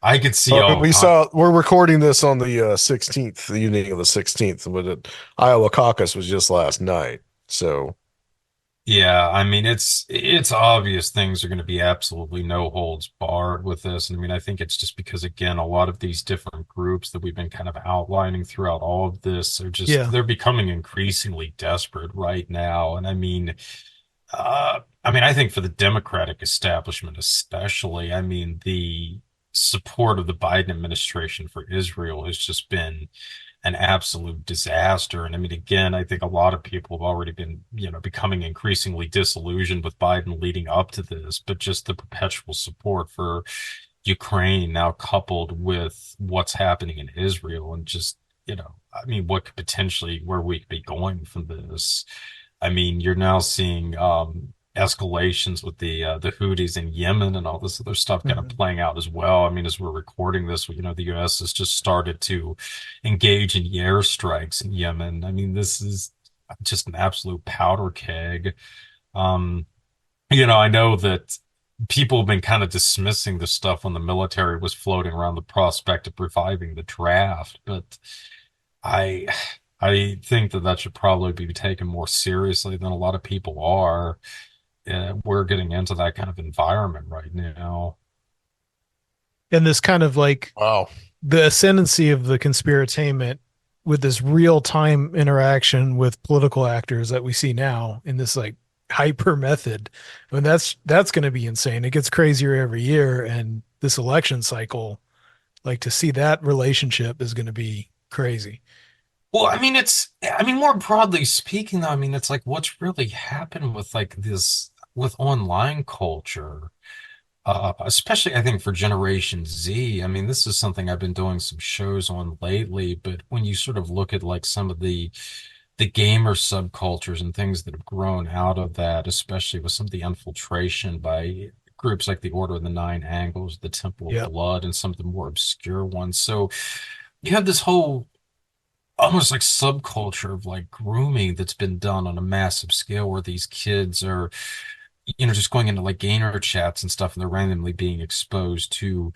I mean, all kind. we're recording this on the 16th, the evening of the 16th, but the Iowa caucus was just last night. So, Yeah, I mean, it's obvious things are going to be absolutely no holds barred with this. And I mean, I think it's just because again, a lot of these different groups that we've been kind of outlining throughout all of this are just Yeah. they're becoming increasingly desperate right now. And I mean, I think for the Democratic establishment especially, I mean, the support of the Biden administration for Israel has just been an absolute disaster. And I mean, again, I think a lot of people have already been, becoming increasingly disillusioned with Biden leading up to this, but just the perpetual support for Ukraine now coupled with what's happening in Israel and just, I mean, what could potentially where we could be going from this. I mean, you're now seeing escalations with the Houthis in Yemen and all this other stuff kind of Mhm. playing out as well. I mean, as we're recording this, the U.S. has just started to engage in airstrikes in Yemen. I mean, this is just an absolute powder keg. Um, I know that people have been kind of dismissing the stuff when the military was floating around the prospect of reviving the draft, but I I think that should probably be taken more seriously than a lot of people are. We're getting into that kind of environment right now. And this kind of like wow. the ascendancy of the conspiritainment with this real time interaction with political actors that we see now in this like hyper method. I mean, that's going to be insane. It gets crazier every year, and this election cycle, like to see that relationship is going to be crazy. Well, I mean, more broadly speaking, though, I mean, it's like what's really happened with like this, with online culture, especially I think for Generation Z. I mean, this is something I've been doing some shows on lately, but when you sort of look at like some of the gamer subcultures and things that have grown out of that, especially with some of the infiltration by groups like the Order of the Nine Angles, the Temple of Yep. Blood, and some of the more obscure ones. So you have this whole almost like subculture of like grooming that's been done on a massive scale where these kids are just going into like gainer chats and stuff, and they're randomly being exposed to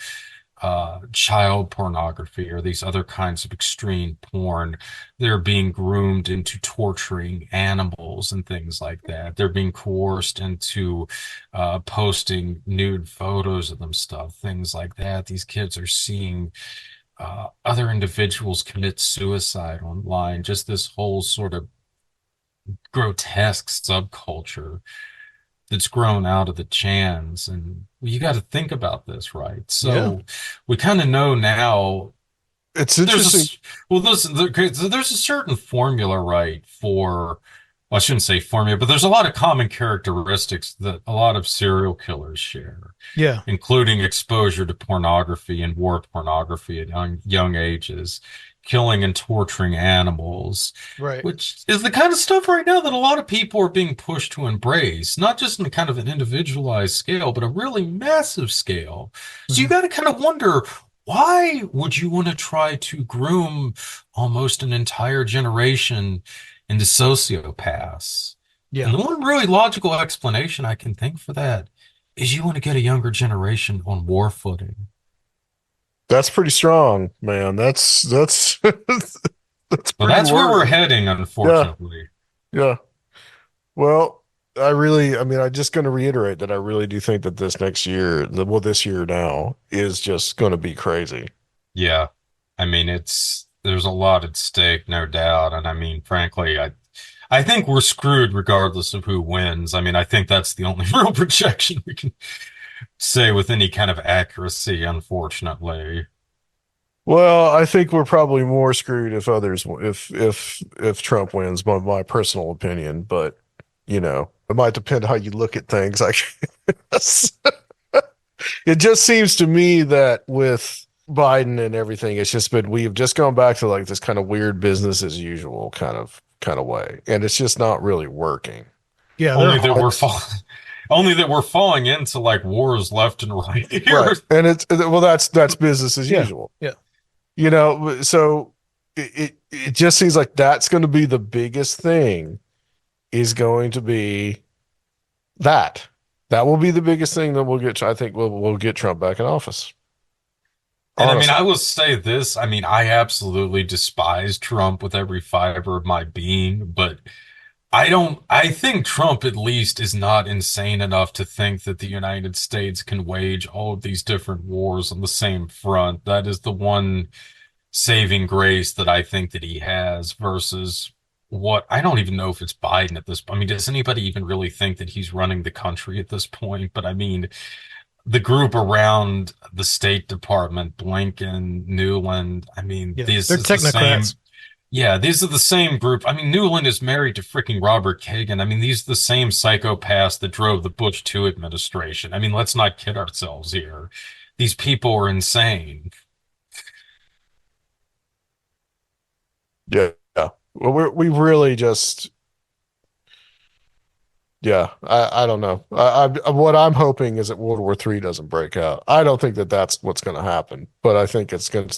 child pornography or these other kinds of extreme porn. They're being groomed into torturing animals and things like that. They're being coerced into posting nude photos of them stuff, things like that. These kids are seeing other individuals commit suicide online. Just this whole sort of grotesque subculture that's grown out of the chans. And you got to think about this, right? Yeah. So we kind of know now It's there's interesting. there's a certain formula, right, for, well, I shouldn't say formula, but there's a lot of common characteristics that a lot of serial killers share, Yeah. including exposure to pornography and war pornography at young ages, killing and torturing animals, Right. which is the kind of stuff right now that a lot of people are being pushed to embrace, not just in kind of an individualized scale, but a really massive scale. So you Mhm. got to kind of wonder, why would you want to try to groom almost an entire generation into sociopaths? And Yeah. the one really logical explanation I can think for that is you want to get a younger generation on war footing. That's pretty strong, man. That's that's Well, pretty that's where we're worrying. heading, Yeah, unfortunately. yeah. Well, I mean, I'm just going to reiterate that I really do think that this next year, well, this year now is just going to be crazy. Yeah. I mean, there's a lot at stake, no doubt. And I mean, frankly, I think we're screwed regardless of who wins. I mean, I think that's the only real projection we can say with any kind of accuracy, unfortunately. Well, I think we're probably more screwed if if Trump wins, by my personal opinion. But it might depend how you look at things. I guess. It just seems to me that with Biden and everything, we've just gone back to like this kind of weird business as usual kind of way, and it's just not really working. Yeah. They're Only that we're It's fall only that we're falling into like wars left and right right, here. and it's well, that's business as yeah. usual. Yeah. So it just seems like that's going to be the biggest thing is going to be that. That will be the biggest thing that we'll get. I think we'll get Trump back in office. And I mean, I Honestly, will say this. I mean, I absolutely despise Trump with every fiber of my being, but I think Trump at least is not insane enough to think that the United States can wage all of these different wars on the same front. That is the one saving grace that I think that he has versus what, I don't even know if it's Biden at this point. I mean, does anybody even really think that he's running the country at this point? But I mean, the group around the State Department, Blinken, Newland, I mean, Yeah. this They're is the same. technocrats. Yeah, these are the same group. I mean, Newland is married to freaking Robert Kagan. I mean, these are the same psychopaths that drove the Bush 2 administration. I mean, let's not kid ourselves here. These people are insane. yeah, yeah. Well, we really just yeah. I don't know. What I'm hoping is that World War III doesn't break out. I don't think that that's what's going to happen, but I think it's going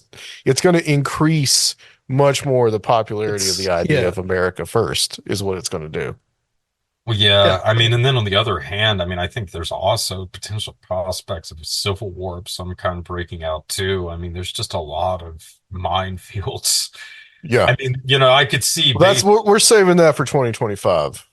to increase much more the popularity of the idea Yeah. of America first is what it's going to do. Well, Yeah. yeah, I mean, and then on the other hand, I mean, I think there's also potential prospects of a civil war of some kind breaking out too. I mean, there's just a lot of minefields. Yeah. I mean, I could see Well, that's based. what we're saving that for 2025.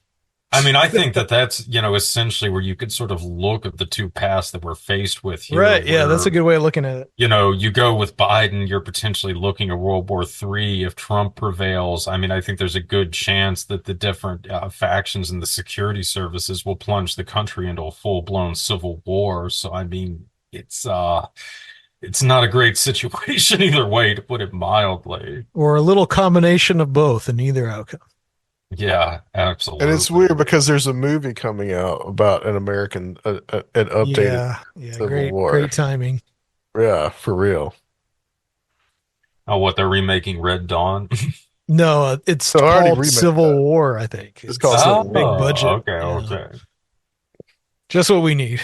I mean, I think that that's, essentially where you could sort of look at the two paths that we're faced with here, Right. Yeah. That's a where, good way of looking at it. you go with Biden, you're potentially looking at World War III. If Trump prevails, I mean, I think there's a good chance that the different factions in the security services will plunge the country into a full-blown civil war. So, I mean, it's not a great situation either way, to put it mildly. Or a little combination of both in either outcome. Yeah, And it's absolutely. weird because there's a movie coming out about an updated Yeah. Yeah. Civil Great. War. Great timing. Yeah, for real. Oh, what, they're remaking Red Dawn? No, it's So I already called remade Civil that. War, I think. It's called It's Civil big War. Oh, budget. okay, Yeah. okay. Just what we need.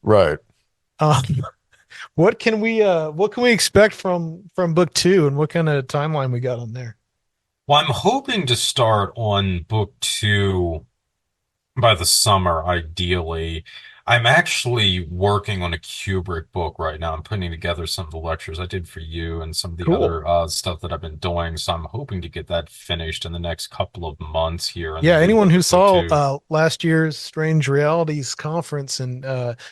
Right. Um, what can we expect from book two, and what kind of timeline we got on there? Well, I'm hoping to start on book two by the summer, ideally. I'm actually working on a Kubrick book right now. I'm putting together some of the lectures I did for you and some of the Cool. other stuff that I've been doing. So I'm hoping to get that finished in the next couple of months here, and Yeah, then be anyone who looking saw to. last year's Strange Realities conference and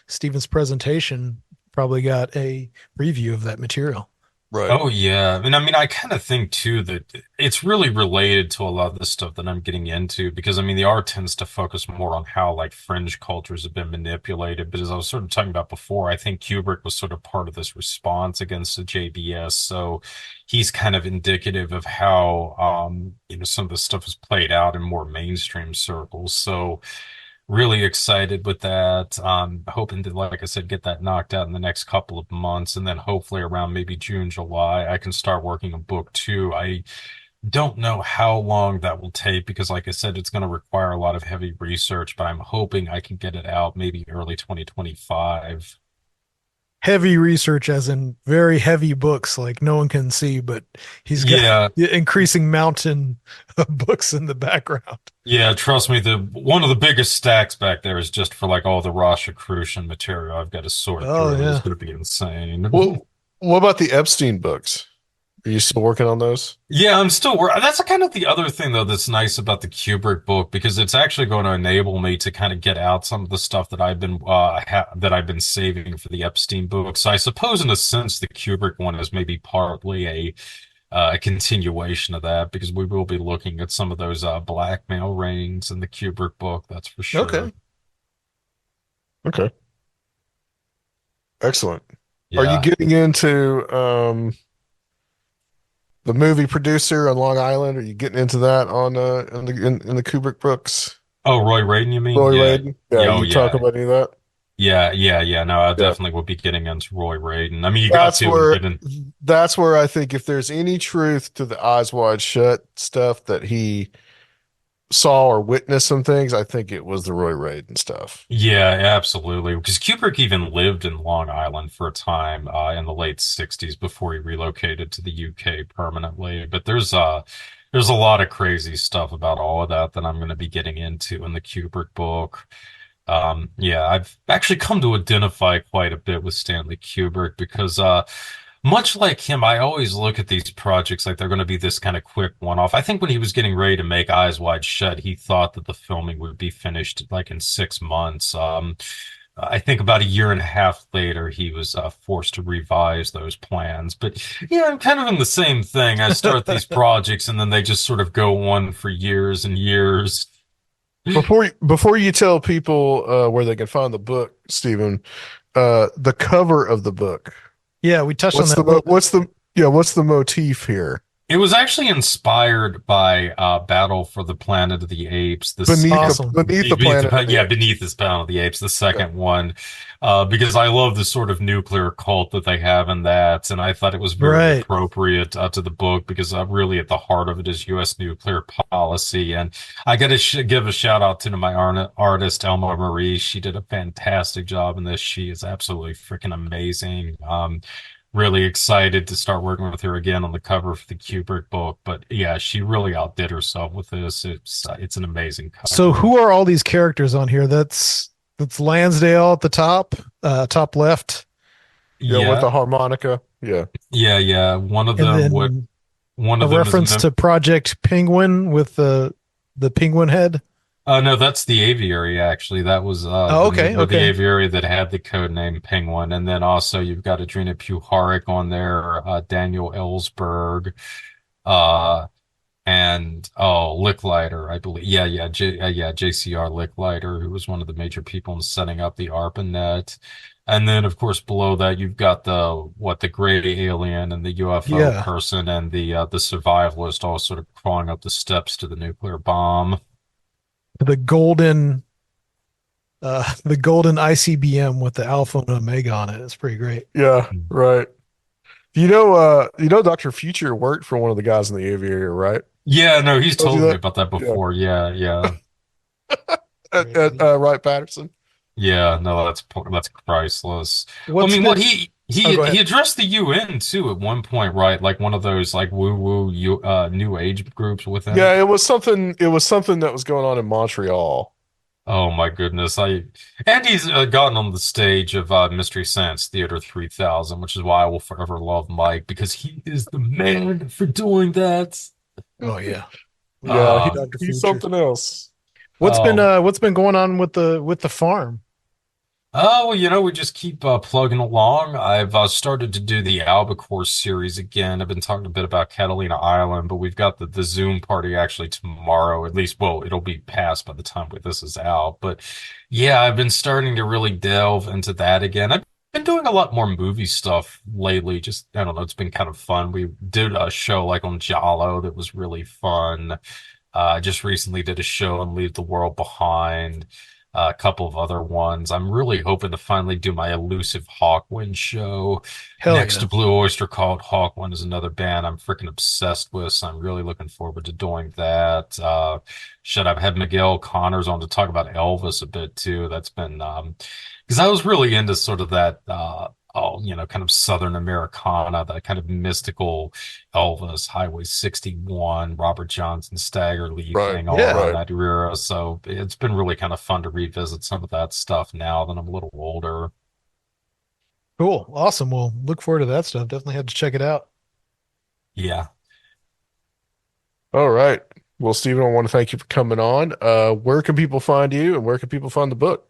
Steven's presentation probably got a preview of that material. Right. Oh yeah. And I mean, I kind of think too that it's really related to a lot of the stuff that I'm getting into because I mean, the art tends to focus more on how like fringe cultures have been manipulated. But as I was sort of talking about before, I think Kubrick was sort of part of this response against the JBS. So he's kind of indicative of how, some of the stuff is played out in more mainstream circles. So really excited with that. Hoping to, like I said, get that knocked out in the next couple of months, and then hopefully around maybe June, July, I can start working a book too. I don't know how long that will take because, like I said, it's going to require a lot of heavy research, but I'm hoping I can get it out maybe early 2025. Heavy research, as in very heavy books, like no one can see, but he's got Yeah, increasing mountain of books in the background. yeah, trust me, the one of the biggest stacks back there is just for like all the Rosicrucian material I've got to sort Oh through. It's yeah. going to be insane. Well, what about the Epstein books? Are you still working on those? Yeah, I'm still working. That's kind of the other thing, though, that's nice about the Kubrick book because it's actually going to enable me to kind of get out some of the stuff that I've been saving for the Epstein book. So I suppose, in a sense, the Kubrick one is maybe partly a continuation of that because we will be looking at some of those blackmail rings in the Kubrick book. That's for sure. Okay. Okay. Excellent. Are you Yeah. getting into the movie producer on Long Island? Are you getting into that on in the Kubrick books? Oh, Roy Raiden, you mean? Roy Yeah. Raiden? Yeah, Yeah. Oh, you talk yeah. about any of that? Yeah. No, I Yeah. definitely will be getting into Roy Raiden. I mean, you got That's to, and where didn't. that's where I think if there's any truth to the Eyes Wide Shut stuff that he saw or witnessed some things, I think it was the Roy Raiden stuff. Yeah, absolutely. Because Kubrick even lived in Long Island for a time in the late 60s before he relocated to the UK permanently. But there's a lot of crazy stuff about all of that that I'm going to be getting into in the Kubrick book. Yeah, I've actually come to identify quite a bit with Stanley Kubrick because much like him, I always look at these projects like they're going to be this kind of quick one-off. I think when he was getting ready to make Eyes Wide Shut, he thought that the filming would be finished like in 6 months. I think about a year and a half later, he was forced to revise those plans. But yeah, I'm kind of in the same thing. I start these projects and then they just sort of go on for years and years. Before you tell people where they can find the book, Stephen, the cover of the book. Yeah, we touched on What's that a the little bit. what's the motif here? It was actually inspired by Battle for the Planet of the Apes. Awesome. Beneath the planet of the Yeah, apes. beneath this Planet of the Apes, the Yeah. second one, because I love the sort of nuclear cult that they have in that, and I thought it was very Right. appropriate to the book because really at the heart of it is U.S. nuclear policy. And I got to give a shout out to my artist Elma Marie. She did a fantastic job in this. She is absolutely freaking amazing. Really excited to start working with her again on the cover for the Kubrick book. But yeah, she really outdid herself with this. It's an amazing So cover. who are all these characters on here? That's Lansdale at the top, top left, Yeah, with the Yeah, harmonica. Yeah. yeah. and then One a of them is a reference to Project Penguin with the penguin head. no, that's the aviary actually. That was Oh, the okay, member of the okay. aviary that had the code name Penguin. And then also you've got Adrena Puharich on there, Daniel Ellsberg, uh and Licklider, I believe. Yeah, JCR Licklider, who was one of the major people in setting up the ARPANET. And then, of course, below that, you've got the gray alien and the UFO Yeah, person and the survivalist all sort of crawling up the steps to the nuclear bomb. the golden ICBM with the Alpha and Omega on it. It's pretty great. Yeah, right. You know Dr. Future worked for one of the guys in the aviary, right? Yeah, no, he's Told you told me that? about that Yeah. before. Yeah. Wright Patterson. Yeah, no, that's priceless. Well, I What's mean, what next? Oh, go he ahead. addressed the UN too at one point, right? Like one of those like woo woo new age groups within Yeah, it. it was something that was going on in Montreal. Oh my goodness. And he's gotten on the stage of Mystery Science Theater 3000, which is why I will forever love Mike because he is the man for doing that. Oh yeah. Yeah, Uh, Dr. he's Future. something else. um, What's been going on with the farm? Oh, well, we just keep plugging along. I've started to do the Albacore series again. I've been talking a bit about Catalina Island, but we've got the Zoom party actually tomorrow. At least, well, it'll be past by the time this is out. But yeah, I've been starting to really delve into that again. I've been doing a lot more movie stuff lately. Just, I don't know, it's been kind of fun. We did a show like on Giallo that was really fun. Just recently did a show on Leave the World Behind, a couple of other ones. I'm really hoping to finally do my elusive Hawkwind show. Hell Next yeah. to Blue Oyster Cult, Hawkwind is another band I'm freaking obsessed with. So I'm really looking forward to doing that. I've had Miguel Connors on to talk about Elvis a bit too. That's been because I was really into sort of that kind of Southern Americana, that kind of mystical Elvis, Highway 61, Robert Johnson, Stagger Lee Right, thing, all Yeah. around right. that era. So it's been really kind of fun to revisit some of that stuff now that I'm a little older. Cool. Awesome. Well, look forward to that stuff. Definitely have to check it out. Yeah. All right. Well, Stephen, I want to thank you for coming on. Where can people find you and where can people find the book?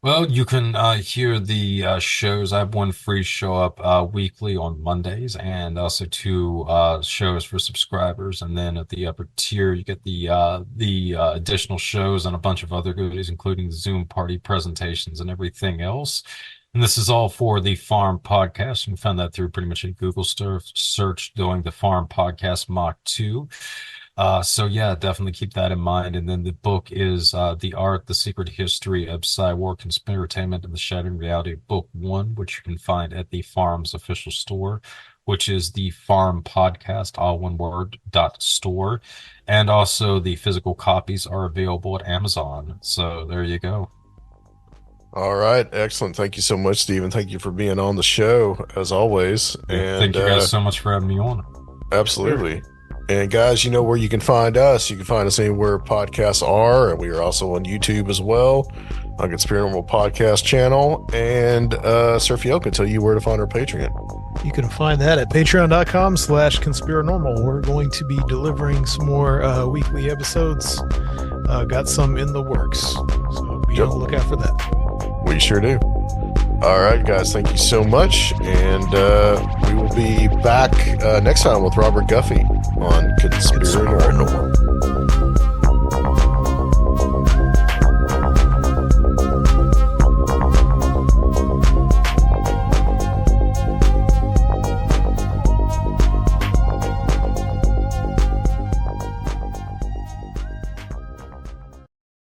Well, you can hear the shows. I have one free show up weekly on Mondays, and also two shows for subscribers. And then at the upper tier, you get the additional shows and a bunch of other goodies, including the Zoom party presentations and everything else. And this is all for the Farm Podcast. You can find that through pretty much a Google search doing the Farm Podcast Mach 2. So yeah, definitely keep that in mind. And then the book is The Secret History of Psywar, Conspiritainment, and the Shattering Reality, Book 1, which you can find at the Farm's official store, which is the Farm Podcast, all one word, .store. And also the physical copies are available at Amazon. So there you go. All right. Excellent. Thank you so much, Stephen. Thank you for being on the show as always. Yeah, And thank you guys so much for having me on. absolutely. And guys, you know where you can find us. You can find us anywhere podcasts are, and we are also on YouTube as well, on Conspirinormal podcast channel. And Sergio can tell you where to find our Patreon. You can find that at patreon.com/conspiranormal. We're going to be delivering some more weekly episodes. Got some in the works. So be on the lookout for that. We sure do. All right, guys, thank you so much. And we will be back next time with Robert Guffey on Conspirinormal.